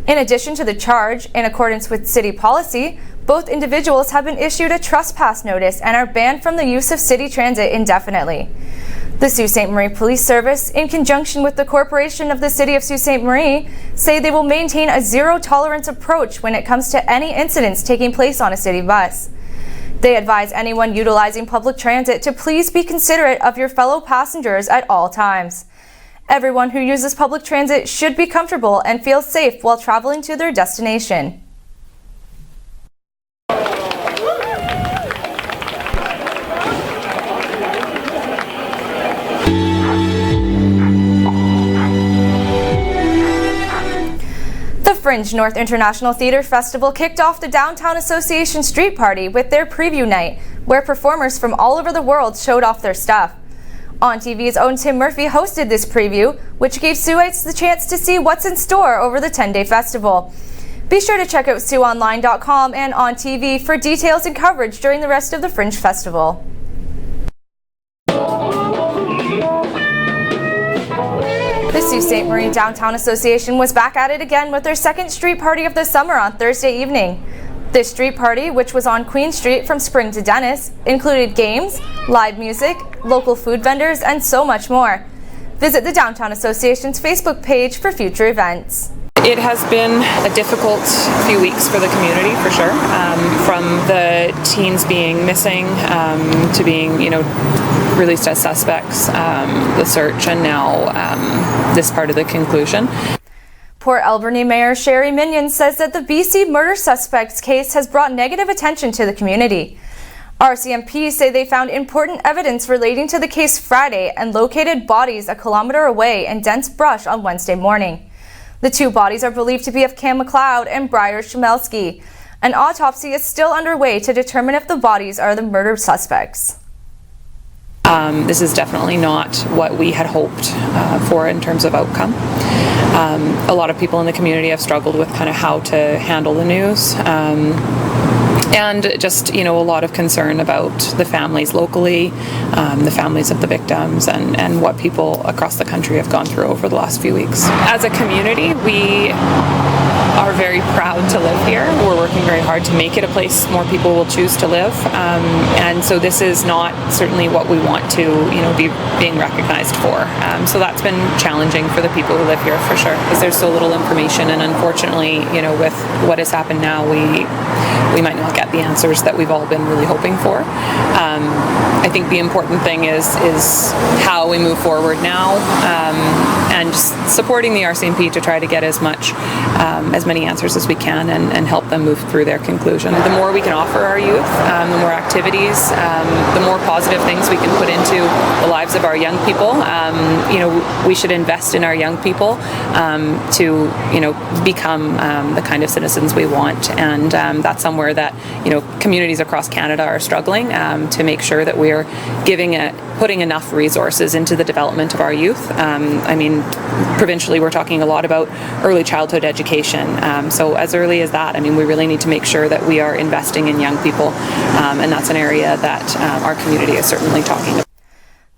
Speaker 4: In addition to the charge, in accordance with city policy, both individuals have been issued a trespass notice and are banned from the use of city transit indefinitely. The Sault Ste. Marie Police Service, in conjunction with the Corporation of the City of Sault Ste. Marie, say they will maintain a zero-tolerance approach when it comes to any incidents taking place on a city bus. They advise anyone utilizing public transit to please be considerate of your fellow passengers at all times. Everyone who uses public transit should be comfortable and feel safe while traveling to their destination. The Fringe North International Theatre Festival kicked off the Downtown Association Street Party with their preview night, where performers from all over the world showed off their stuff. ONNtv's own Tim Murphy hosted this preview, which gave Suites the chance to see what's in store over the 10-day festival. Be sure to check out SueOnline.com and ONNtv for details and coverage during the rest of the Fringe Festival. The Sault Ste. Marie Downtown Association was back at it again with their second street party of the summer on Thursday evening. This street party, which was on Queen Street from Spring to Dennis, included games, live music, local food vendors, and so much more. Visit the Downtown Association's Facebook page for future events.
Speaker 12: It has been a difficult few weeks for the community, for sure. From the teens being missing to being, released as suspects, the search, and now this part of the conclusion.
Speaker 4: Port Alberni Mayor Sherry Minion says that the BC murder suspects case has brought negative attention to the community. RCMP say they found important evidence relating to the case Friday and located bodies a kilometer away in dense brush on Wednesday morning. The two bodies are believed to be of Cam McLeod and Briar Chmielewski. An autopsy is still underway to determine if the bodies are the murder suspects.
Speaker 12: This is definitely not what we had hoped for in terms of outcome. A lot of people in the community have struggled with kind of how to handle the news. And just, a lot of concern about the families locally, the families of the victims, and what people across the country have gone through over the last few weeks. As a community, we are very proud to live here. We're working very hard to make it a place more people will choose to live. And so this is not certainly what we want to, be being recognized for. So that's been challenging for the people who live here, for sure, because there's so little information. And unfortunately, with what has happened now, we might not get the answers that we've all been really hoping for. I think the important thing is how we move forward now, and just supporting the RCMP to try to get as many answers as we can and help them move through their conclusion. The more we can offer our youth, the more activities, the more positive things we can put into the lives of our young people. We should invest in our young people to become the kind of citizens we want, and that's somewhere that communities across Canada are struggling to make sure that we're putting enough resources into the development of our youth. Provincially, we're talking a lot about early childhood education. So as early as that, we really need to make sure that we are investing in young people, and that's an area that our community is certainly talking about.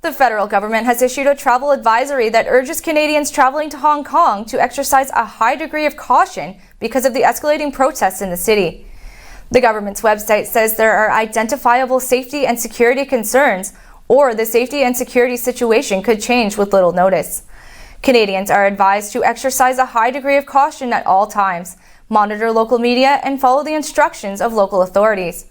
Speaker 4: The federal government has issued a travel advisory that urges Canadians traveling to Hong Kong to exercise a high degree of caution because of the escalating protests in the city. The government's website says there are identifiable safety and security concerns, or the safety and security situation could change with little notice. Canadians are advised to exercise a high degree of caution at all times, monitor local media, and follow the instructions of local authorities.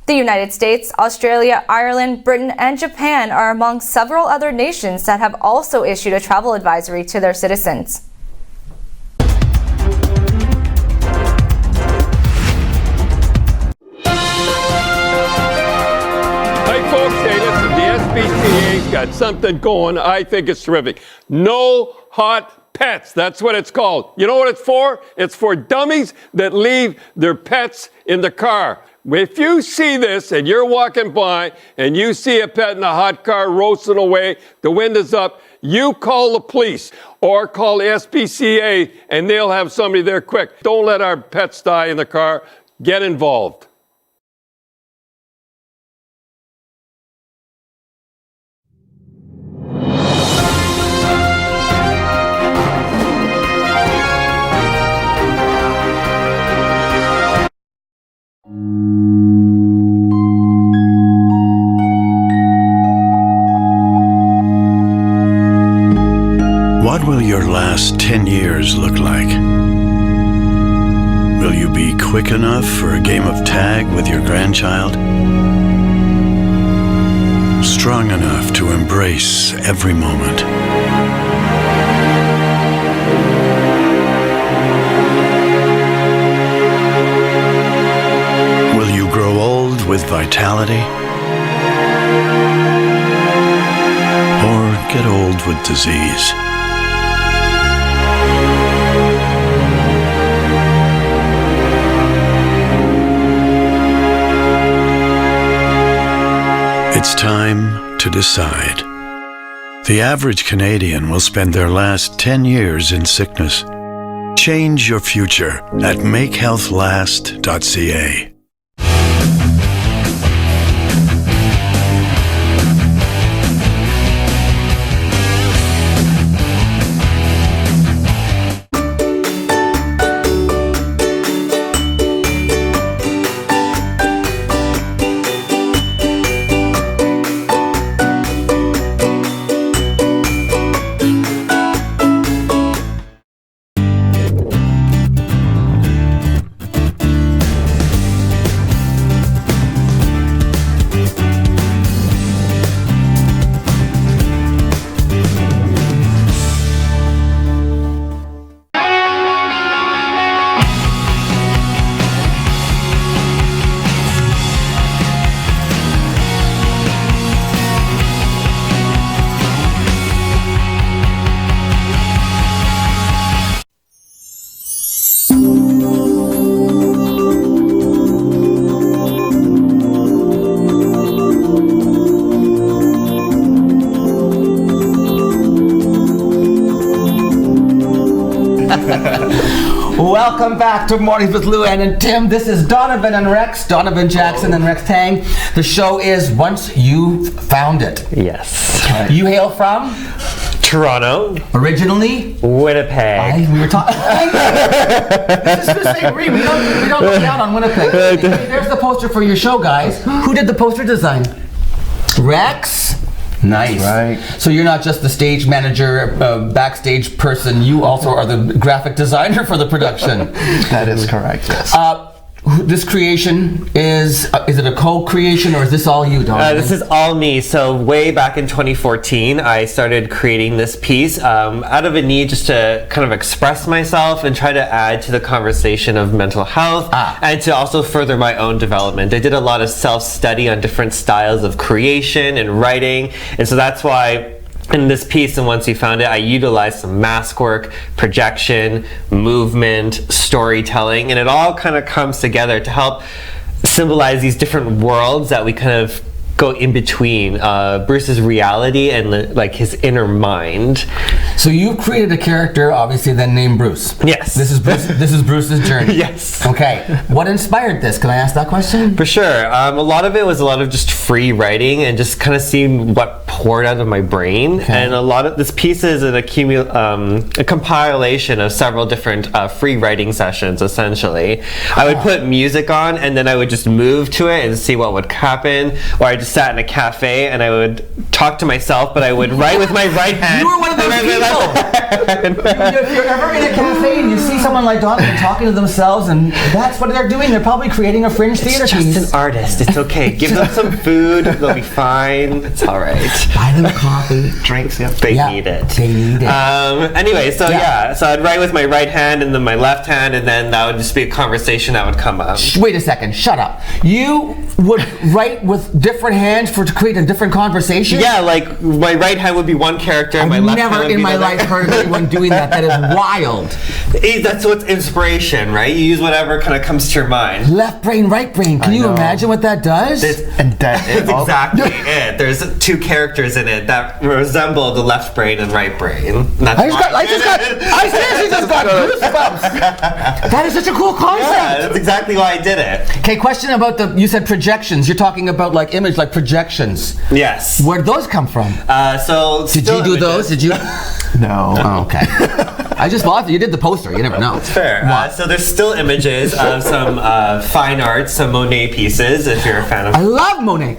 Speaker 4: The United States, Australia, Ireland, Britain, and Japan are among several other nations that have also issued a travel advisory to their citizens.
Speaker 13: Hey, listen, the SPCA's got something going. I think it's terrific. No hot pets. That's what it's called. You know what it's for? It's for dummies that leave their pets in the car. If you see this and you're walking by and you see a pet in a hot car roasting away, the windows up, you call the police or call the SPCA and they'll have somebody there quick. Don't let our pets die in the car. Get involved.
Speaker 14: What will your last 10 years look like? Will you be quick enough for a game of tag with your grandchild? Strong enough to embrace every moment? Will you grow old with vitality? Or get old with disease? It's time to decide. The average Canadian will spend their last 10 years in sickness. Change your future at makehealthlast.ca.
Speaker 1: Welcome back to Mornings with Luann and Tim. This is Donovan and Rex, Donovan Jackson and Rex Tang. The show is Once You Found It.
Speaker 15: Yes.
Speaker 1: Right. You hail from?
Speaker 15: Toronto.
Speaker 1: Originally?
Speaker 15: Winnipeg.
Speaker 1: We were talking. This is the same read. We don't go down on Winnipeg. There's the poster for your show, guys. Who did the poster design? Rex? Nice.
Speaker 16: Right.
Speaker 1: So you're not just the stage manager, backstage person. You also are the graphic designer for the production.
Speaker 16: That is correct. Yes.
Speaker 1: This creation is it a co-creation or is this all you, Donovan?
Speaker 15: This is all me. So way back in 2014, I started creating this piece out of a need just to kind of express myself and try to add to the conversation of mental health and to also further my own development. I did a lot of self-study on different styles of creation and writing, and so that's why in this piece, and Once You Found It, I utilized some mask work, projection, movement, storytelling, and it all kind of comes together to help symbolize these different worlds that we kind of go in between Bruce's reality and like his inner mind.
Speaker 1: So you created a character, obviously, then named Bruce.
Speaker 15: Yes.
Speaker 1: This is Bruce. This is Bruce's journey.
Speaker 15: Yes.
Speaker 1: Okay. What inspired this? Can I ask that question?
Speaker 15: For sure. A lot of it was a lot of just free writing and just kind of seeing what poured out of my brain. Okay. And a lot of this piece is a compilation of several different free writing sessions. Essentially, I would put music on and then I would just move to it and see what would happen, or I just sat in a cafe and I would talk to myself, but I would write with my right hand.
Speaker 1: You were one of those people. If you're ever in a cafe and you see someone like Donovan talking to themselves and that's what they're doing, they're probably creating a Fringe theater piece.
Speaker 15: It's just an artist. It's okay. Give them some food. They'll be fine. It's all right.
Speaker 1: Buy them coffee,
Speaker 16: drinks. Yeah.
Speaker 15: They need it.
Speaker 1: They need it.
Speaker 15: Anyway, so so I'd write with my right hand and then my left hand, and then that would just be a conversation that would come up.
Speaker 1: Wait a second. Shut up. You would write with different hands to create a different conversation?
Speaker 15: Yeah, like my right hand would be one character, and my left hand would be
Speaker 1: never in my life heard of anyone doing that. That is wild.
Speaker 15: That's what's inspiration, right? You use whatever kind of comes to your mind.
Speaker 1: Left brain, right brain. Can you imagine what that does?
Speaker 15: And that is exactly it. There's two characters in it that resemble the left brain and right brain. I
Speaker 1: seriously just got goosebumps. That is such a cool concept.
Speaker 15: Yeah, that's exactly why I did it.
Speaker 1: Okay, question about you said projections. You're talking about like image, like projections.
Speaker 15: Yes.
Speaker 1: Where'd those come from?
Speaker 15: Did
Speaker 1: you do those? Did you?
Speaker 16: No.
Speaker 1: Oh, okay. I just thought you did the poster. You never know.
Speaker 15: It's fair. So there's still images of some fine art, some Monet pieces, if you're a fan of.
Speaker 1: I love Monet.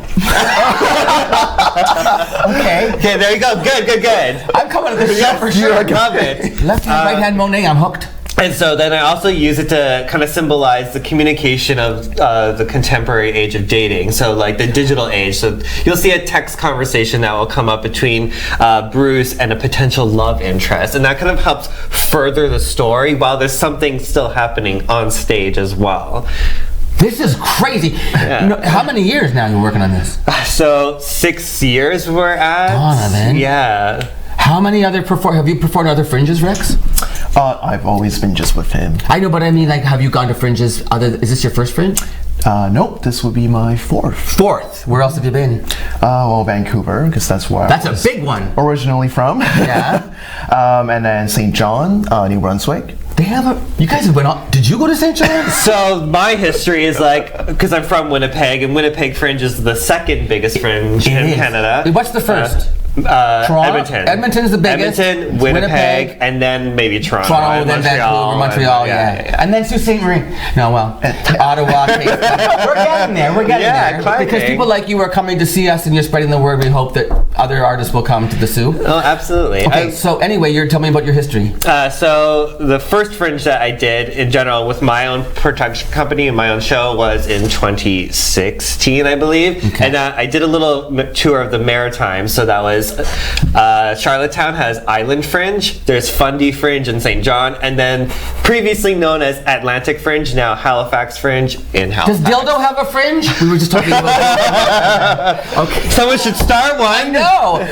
Speaker 1: Okay,
Speaker 15: there you go. Good.
Speaker 1: I'm coming to this show for sure.
Speaker 15: I love it.
Speaker 1: Left hand, right hand Monet, I'm hooked.
Speaker 15: And so then I also use it to kind of symbolize the communication of the contemporary age of dating. So like the digital age. So you'll see a text conversation that will come up between Bruce and a potential love interest. And that kind of helps further the story while there's something still happening on stage as well.
Speaker 1: This is crazy. Yeah. How many years now you're working on this?
Speaker 15: So 6 years we're at.
Speaker 1: Donovan.
Speaker 15: Yeah.
Speaker 1: How many other have you performed other Fringes, Rex?
Speaker 16: I've always been just with him.
Speaker 1: I know, but I mean, like, have you gone to Fringes? Is this your first Fringe?
Speaker 16: Nope, this would be my fourth.
Speaker 1: Fourth? Where else have you been?
Speaker 16: Well, Vancouver, because that's where
Speaker 1: I was
Speaker 16: originally from.
Speaker 1: Yeah.
Speaker 16: And then St. John, New Brunswick.
Speaker 1: They You guys have went on. Did you go to St. John's?
Speaker 15: So my history is like, because I'm from Winnipeg, and Winnipeg Fringe is the second biggest fringe in Canada.
Speaker 1: What's the first?
Speaker 15: Edmonton.
Speaker 1: Edmonton is the biggest.
Speaker 15: Edmonton, Winnipeg, and then maybe Toronto.
Speaker 1: Then Montreal, yeah. And then Sault Ste. Marie. No, well, Ottawa. We're getting there. We're getting there.
Speaker 15: Climbing.
Speaker 1: Because people like you are coming to see us and you're spreading the word. We hope that other artists will come to the Soo.
Speaker 15: Oh, absolutely.
Speaker 1: Okay, so anyway, you're telling me about your history.
Speaker 15: So the first Fringe that I did in general with my own production company and my own show was in 2016, I believe. Okay. And I did a little tour of the Maritimes. So that was Charlottetown has Island Fringe, there's Fundy Fringe in St. John, and then previously known as Atlantic Fringe, now Halifax Fringe in Halifax.
Speaker 1: Does Dildo have a fringe? We were just talking about that. Okay.
Speaker 15: Someone should start one.
Speaker 1: No.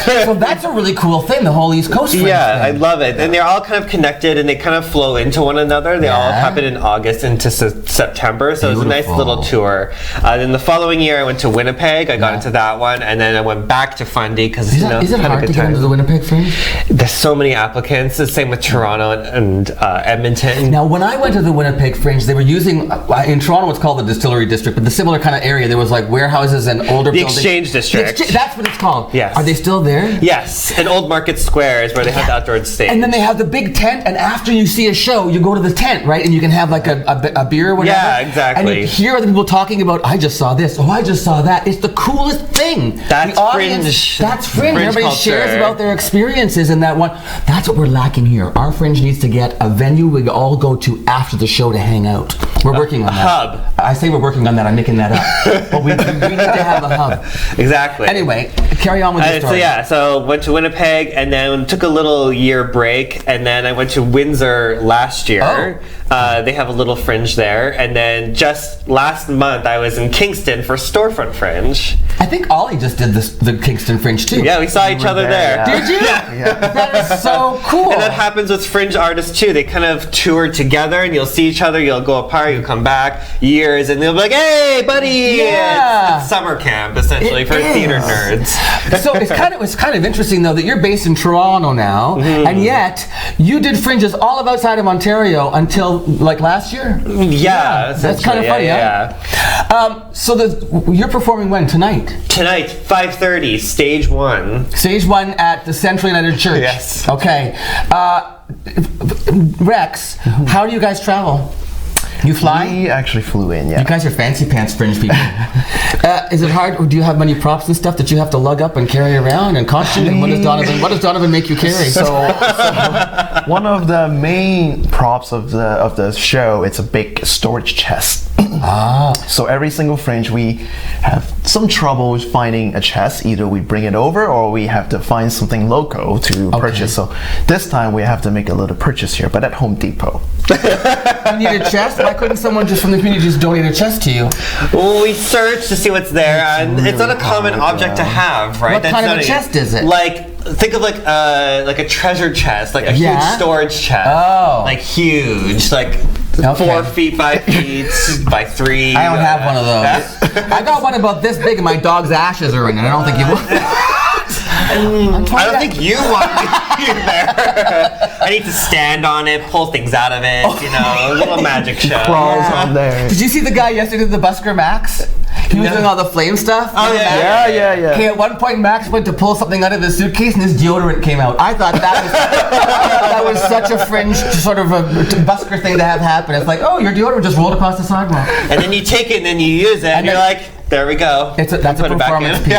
Speaker 1: So that's a really cool thing, the whole East Coast Fringe thing.
Speaker 15: I love it. And they're all kind of connected and they kind of flow into one another. They all happen in August into September, so it's a nice little tour. Then the following year I went to Winnipeg, I got into that one, and then I went back to Fundy because
Speaker 1: is it hard to get into the Winnipeg Fringe?
Speaker 15: There's so many applicants. The same with Toronto and Edmonton.
Speaker 1: Now, when I went to the Winnipeg Fringe, they were using in Toronto. It's called the Distillery District, but the similar kind of area. There was like warehouses and older buildings.
Speaker 15: Exchange District.
Speaker 1: That's what it's called.
Speaker 15: Yes.
Speaker 1: Are they still there?
Speaker 15: Yes. And Old Market Square is where they have the outdoor stage.
Speaker 1: And then they have the big tent, and after you see a show, you go to the tent, right? And you can have like a beer or whatever.
Speaker 15: Yeah, exactly.
Speaker 1: And you hear other people talking about, I just saw this. Oh, I just saw that. It's the coolest thing.
Speaker 15: That's
Speaker 1: the audience,
Speaker 15: Fringe.
Speaker 1: That's Fringe. Everybody
Speaker 15: culture.
Speaker 1: shares about their experiences in that one. That's what we're lacking here. Our Fringe needs to get a venue we all go to after the show to hang out. We're working on that.
Speaker 15: Hub.
Speaker 1: I say we're working on that. I'm making that up. But we need to have a hub.
Speaker 15: Exactly.
Speaker 1: Anyway, carry on with your story.
Speaker 15: So went to Winnipeg and then took a little year break, and then I went to Windsor last year. They have a little Fringe there, and then just last month I was in Kingston for Storefront Fringe.
Speaker 1: I think Ollie just did the Kingston Fringe too.
Speaker 15: Yeah, we saw each other there.
Speaker 1: Did you?
Speaker 15: Yeah.
Speaker 1: That is so cool.
Speaker 15: And that happens with Fringe artists too. They kind of tour together, and you'll see each other. You'll go apart. You'll come back years, and they'll be like, "Hey, buddy!"
Speaker 1: Yeah.
Speaker 15: It's summer camp essentially for theater nerds.
Speaker 1: So it's kind of interesting though that you're based in Toronto now, and yet you did Fringes all of outside of Ontario until like last year.
Speaker 15: Yeah,
Speaker 1: that's kind of funny. So you're performing when tonight?
Speaker 15: Tonight, 5:30, stage 1.
Speaker 1: Stage 1 at the Central United Church.
Speaker 15: Yes.
Speaker 1: Okay. Rex, how do you guys travel? You fly?
Speaker 16: We actually flew in, yeah.
Speaker 1: You guys are fancy pants Fringe people. Is it hard, or do you have many props and stuff that you have to lug up and carry around and costume? And what does Donovan make you carry?
Speaker 16: So one of the main props of the show, it's a big storage chest. So every single Fringe we have some trouble with finding a chest. Either we bring it over or we have to find something local to purchase. So this time we have to make a little purchase here, but at Home Depot.
Speaker 1: You need a chest? Why couldn't someone just from the community just donate a chest to you?
Speaker 15: Well, we searched to see what's there, and it's not a common object to have, right?
Speaker 1: What kind of a chest is it?
Speaker 15: Think of like a treasure chest, like a huge storage chest.
Speaker 1: Oh.
Speaker 15: Like huge, like 4 feet, 5 feet by 3.
Speaker 1: I don't have one of those. I got one about this big and my dog's ashes are in it. I don't think you will.
Speaker 15: I don't think you want me there. I need to stand on it, pull things out of it, a little magic show.
Speaker 16: Crawls on there.
Speaker 1: Did you see the guy yesterday at the Busker Max? He was doing all the flame stuff.
Speaker 15: Oh, yeah.
Speaker 1: Okay, at one point Max went to pull something out of his suitcase and his deodorant came out. I thought that was such a Fringe sort of a Busker thing to have happen. It's like, oh, your deodorant just rolled across the sidewalk.
Speaker 15: And then you take it and then you use it and you're like, there we go.
Speaker 1: That's a performance piece.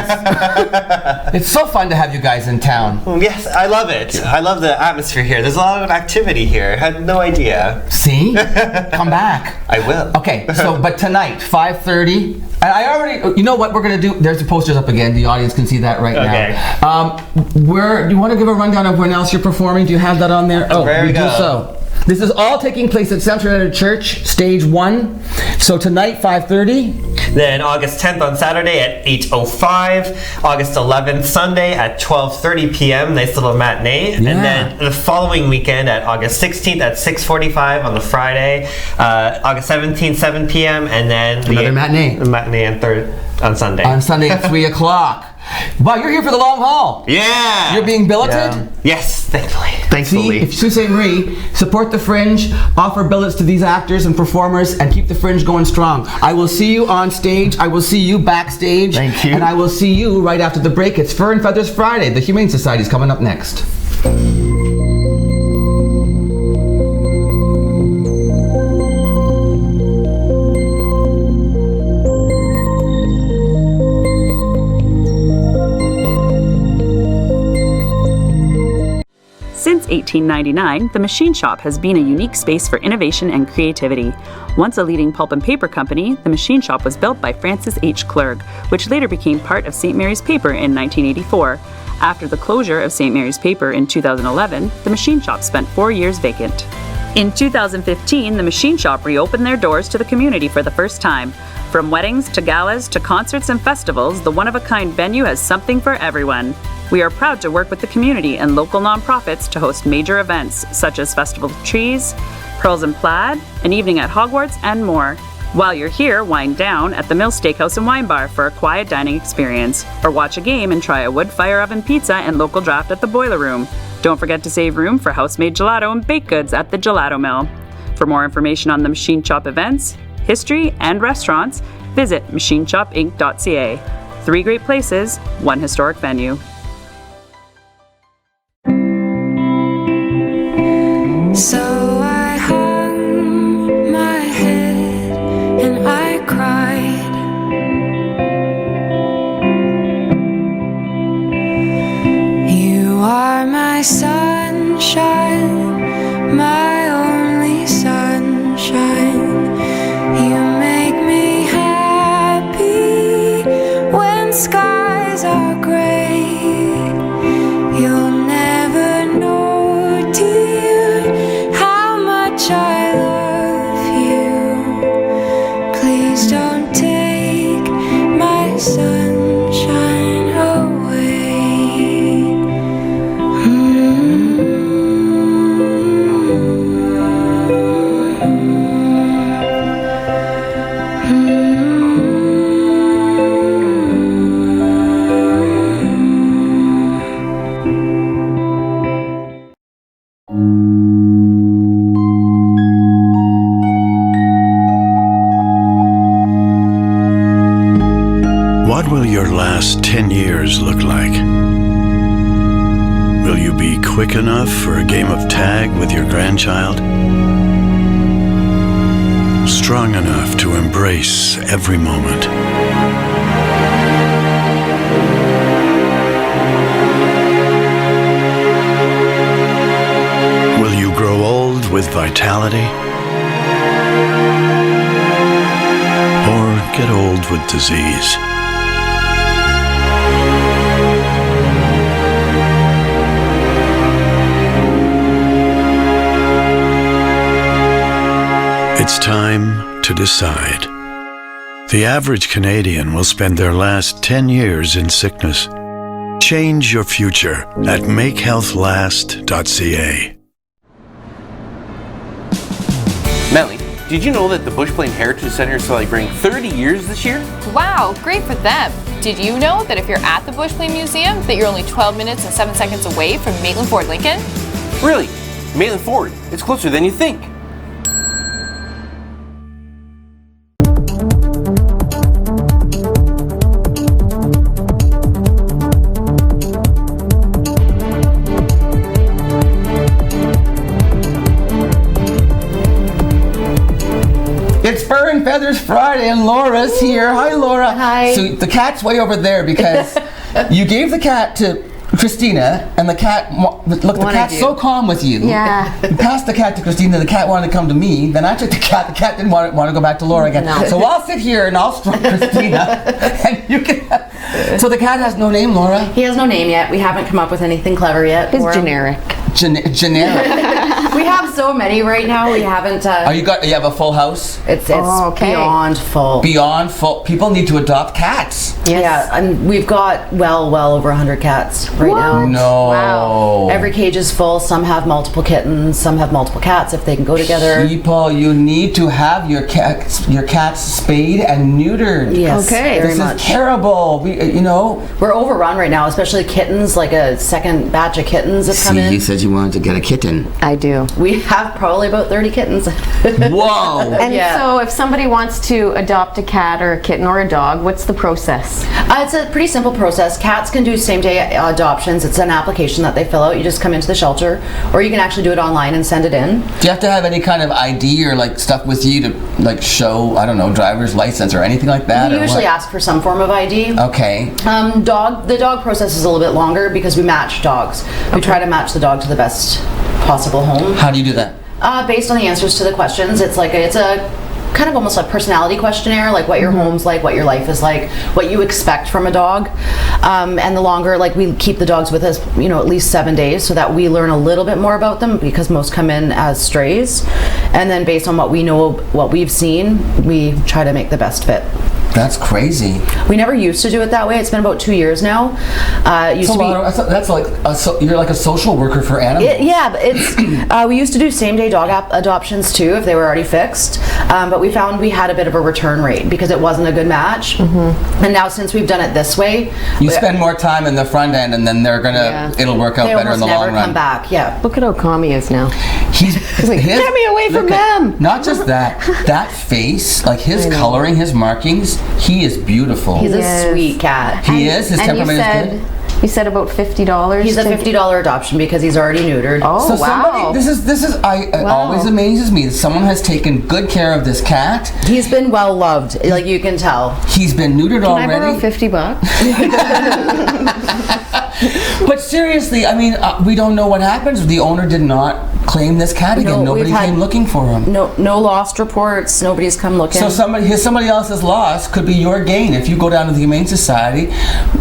Speaker 1: It's so fun to have you guys in town.
Speaker 15: Yes, I love it. I love the atmosphere here. There's a lot of activity here. I had no idea.
Speaker 1: See? Come back.
Speaker 15: I will.
Speaker 1: Okay, but tonight, 5:30. And I already, you know what we're going to do? There's the posters up again. The audience can see that right now. Do you want to give a rundown of when else you're performing? Do you have that on there? Oh,
Speaker 15: there we go.
Speaker 1: Do so. This is all taking place at Central United Church, stage 1. So tonight, 5:30.
Speaker 15: Then August 10th on Saturday at 8:05. August 11th Sunday at 12:30 p.m. Nice little matinee. And then the following weekend at August 16th at 6:45 on the Friday. August 17th, 7 p.m. And then
Speaker 1: another matinee.
Speaker 15: Matinee and third on Sunday.
Speaker 1: On Sunday at 3 o'clock. Wow, you're here for the long haul.
Speaker 15: Yeah.
Speaker 1: You're being billeted?
Speaker 15: Yeah. Yes, thankfully.
Speaker 1: See, if Sault Ste. Marie, support the Fringe, offer billets to these actors and performers, and keep the Fringe going strong. I will see you on stage. I will see you backstage.
Speaker 16: Thank you.
Speaker 1: And I will see you right after the break. It's Fur and Feathers Friday. The Humane Society is coming up next.
Speaker 17: Since 1899, the Machine Shop has been a unique space for innovation and creativity. Once a leading pulp and paper company, the Machine Shop was built by Francis H. Clerg, which later became part of St. Mary's Paper in 1984. After the closure of St. Mary's Paper in 2011, the Machine Shop spent 4 years vacant. In 2015, the Machine Shop reopened their doors to the community for the first time. From weddings to galas to concerts and festivals, the one-of-a-kind venue has something for everyone. We are proud to work with the community and local nonprofits to host major events such as Festival of Trees, Pearls and Plaid, an evening at Hogwarts, and more. While you're here, wind down at the Mill Steakhouse and Wine Bar for a quiet dining experience, or watch a game and try a wood fire oven pizza and local draft at the Boiler Room. Don't forget to save room for house-made gelato and baked goods at the Gelato Mill. For more information on the Machine Shop events, history, and restaurants, visit machineshopinc.ca. 3 great places, 1 historic venue.
Speaker 18: So I hung my head and I cried. You are my sunshine, my only sunshine. You make me happy when skies are gray. You'll never know, dear, how much I love you. Please don't take my sunshine away.
Speaker 14: What will your last 10 years look like? Will you be quick enough for a game of tag with your grandchild? Strong enough to embrace every moment? Will you grow old with vitality? Or get old with disease? It's time to decide. The average Canadian will spend their last 10 years in sickness. Change your future at makehealthlast.ca.
Speaker 15: Melly, did you know that the Bush Plain Heritage Center is celebrating 30 years this year?
Speaker 19: Wow, great for them. Did you know that if you're at the Bush Plain Museum, that you're only 12 minutes and 7 seconds away from Maitland Ford Lincoln?
Speaker 15: Really? Maitland Ford, it's closer than you think.
Speaker 1: It's Fur and Feathers Friday, and Laura's here. Hi, Laura.
Speaker 2: Hi.
Speaker 1: So the cat's way over there because you gave the cat to Christina, and the cat, look, the cat's so calm with you.
Speaker 2: Yeah.
Speaker 1: You passed the cat to Christina, the cat wanted to come to me, then I took the cat didn't want to go back to Laura again.
Speaker 2: No.
Speaker 1: So I'll sit here and I'll stroke Christina, and you can. So the cat has no name, Laura?
Speaker 20: He has no name yet. We haven't come up with anything clever yet.
Speaker 2: It's generic.
Speaker 1: Generic.
Speaker 20: We have so many right now. We haven't.
Speaker 1: You have a full house?
Speaker 20: It's beyond full.
Speaker 1: Beyond full. People need to adopt cats.
Speaker 20: Yes. Yeah, and we've got well over 100 cats right now.
Speaker 1: No.
Speaker 20: Wow. Every cage is full. Some have multiple kittens. Some have multiple cats if they can go together.
Speaker 1: People, you need to have your cats spayed and neutered.
Speaker 20: Yes. Okay. Very
Speaker 1: this
Speaker 20: much.
Speaker 1: is terrible.
Speaker 20: We're overrun right now, especially kittens. Like a second batch of kittens have come in.
Speaker 1: You said you wanted to get a kitten.
Speaker 2: I do.
Speaker 20: We have probably about 30 kittens.
Speaker 1: Whoa.
Speaker 2: And so if somebody wants to adopt a cat or a kitten or a dog, what's the process?
Speaker 20: It's a pretty simple process. Cats can do same-day adoptions. It's an application that they fill out. You just come into the shelter, or you can actually do it online and send it in.
Speaker 1: Do you have to have any kind of ID or like stuff with you to show, I don't know, driver's license or anything like that?
Speaker 20: We usually ask for some form of ID.
Speaker 1: Okay.
Speaker 20: The dog process is a little bit longer because we match dogs. We try to match the dog to the best possible home.
Speaker 1: How do you do that?
Speaker 20: Based on the answers to the questions. It's a kind of almost like personality questionnaire, like what your home's like, what your life is like, what you expect from a dog. And the longer, we keep the dogs with us, at least 7 days, so that we learn a little bit more about them, because most come in as strays. And then based on what we know, what we've seen, we try to make the best fit.
Speaker 1: That's crazy.
Speaker 20: We never used to do it that way. It's been about 2 years now.
Speaker 1: You're like a social worker for animals.
Speaker 20: We used to do same-day dog adoptions too, if they were already fixed. But we found we had a bit of a return rate because it wasn't a good match. Mm-hmm. And now since we've done it this way,
Speaker 1: you spend more time in the front end, and then it'll work out better in the long run.
Speaker 20: They almost never come back. Yeah.
Speaker 2: Look at how calm he is now.
Speaker 20: He's like, get me away from them.
Speaker 1: Not just that face, like his coloring, his markings. He is beautiful.
Speaker 20: He's a sweet cat.
Speaker 1: He is. His temperament is good.
Speaker 2: You said about $50.
Speaker 20: He's a $50 adoption because he's already neutered.
Speaker 2: Oh,
Speaker 20: so
Speaker 2: wow.
Speaker 1: It always amazes me that someone has taken good care of this cat.
Speaker 20: He's been well loved, like you can tell.
Speaker 1: He's been neutered already.
Speaker 2: Can I borrow $50?
Speaker 1: But seriously, we don't know what happens. The owner did not claim this cat again. Nobody came looking for him.
Speaker 20: No lost reports. Nobody's come looking.
Speaker 1: So somebody else's loss could be your gain if you go down to the Humane Society.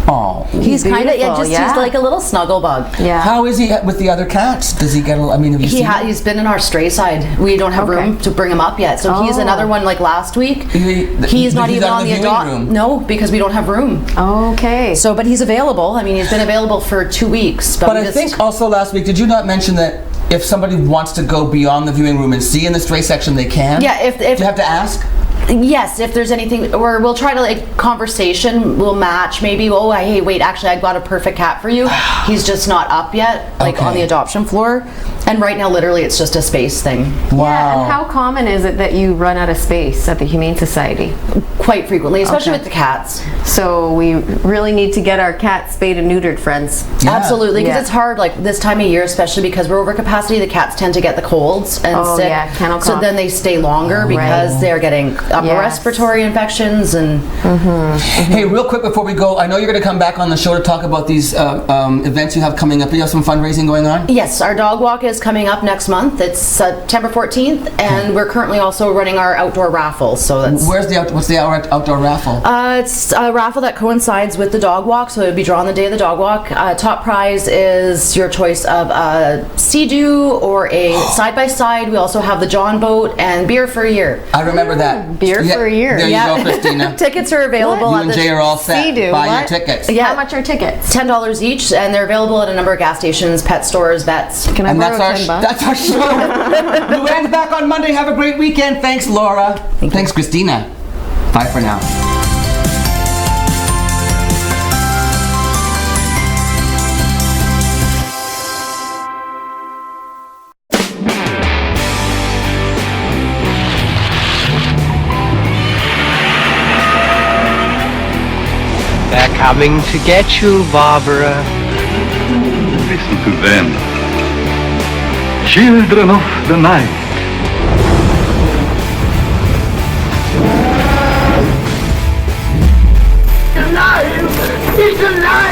Speaker 1: Oh,
Speaker 20: he's kind of he's like a little snuggle bug.
Speaker 2: Yeah.
Speaker 1: How is he with the other cats? Does he get?
Speaker 20: He's been in our stray side. We don't have room to bring him up yet. So he's another one. Like last week, he's not even on the room. No, because we don't have room.
Speaker 2: Okay.
Speaker 20: So, but he's available. He's been available for 2 weeks.
Speaker 1: But I think also last week, did you not mention that if somebody wants to go beyond the viewing room and see in the stray section, they can?
Speaker 20: Yeah, if
Speaker 1: do you have to ask?
Speaker 20: Yes, if there's anything, or we'll try to conversation, we'll match maybe. Oh, hey, wait, actually, I got a perfect cat for you. He's just not up yet, on the adoption floor. And right now, literally, it's just a space thing.
Speaker 1: Wow.
Speaker 2: Yeah, and how common is it that you run out of space at the Humane Society?
Speaker 20: Quite frequently, especially with the cats.
Speaker 2: So we really need to get our cats spayed and neutered, friends.
Speaker 20: Yeah. Absolutely, because it's hard, this time of year, especially because we're over capacity. The cats tend to get the colds and sick.
Speaker 2: Yeah, kennel cough.
Speaker 20: So then they stay longer because they're getting upper respiratory infections and.
Speaker 1: Hey, real quick before we go, I know you're going to come back on the show to talk about these events you have coming up. You have some fundraising going on?
Speaker 20: Yes, our dog walk is coming up next month. It's September 14th, and we're currently also running our outdoor raffle. So that's
Speaker 1: what's the outdoor raffle?
Speaker 20: It's a raffle that coincides with the dog walk, so it'll be drawn the day of the dog walk. Top prize is your choice of a Sea-Doo or a side-by-side. We also have the John boat and beer for a year.
Speaker 1: I remember that.
Speaker 2: Beer for a year.
Speaker 1: There you go, Christina.
Speaker 20: Tickets are available.
Speaker 1: You and Jay are all set.
Speaker 2: Sea-Doo.
Speaker 1: Buy your tickets.
Speaker 20: Yeah.
Speaker 2: How much are tickets?
Speaker 20: $10 each, and they're available at a number of gas stations, pet stores, vets.
Speaker 2: Can I borrow $10?
Speaker 1: That's our show. Luann's back on Monday. Have a great weekend. Thanks, Laura. Thanks, Christina. Bye for now.
Speaker 21: They're coming to get you, Barbara.
Speaker 22: Listen to them. Children of the night.
Speaker 18: Alive! It's alive!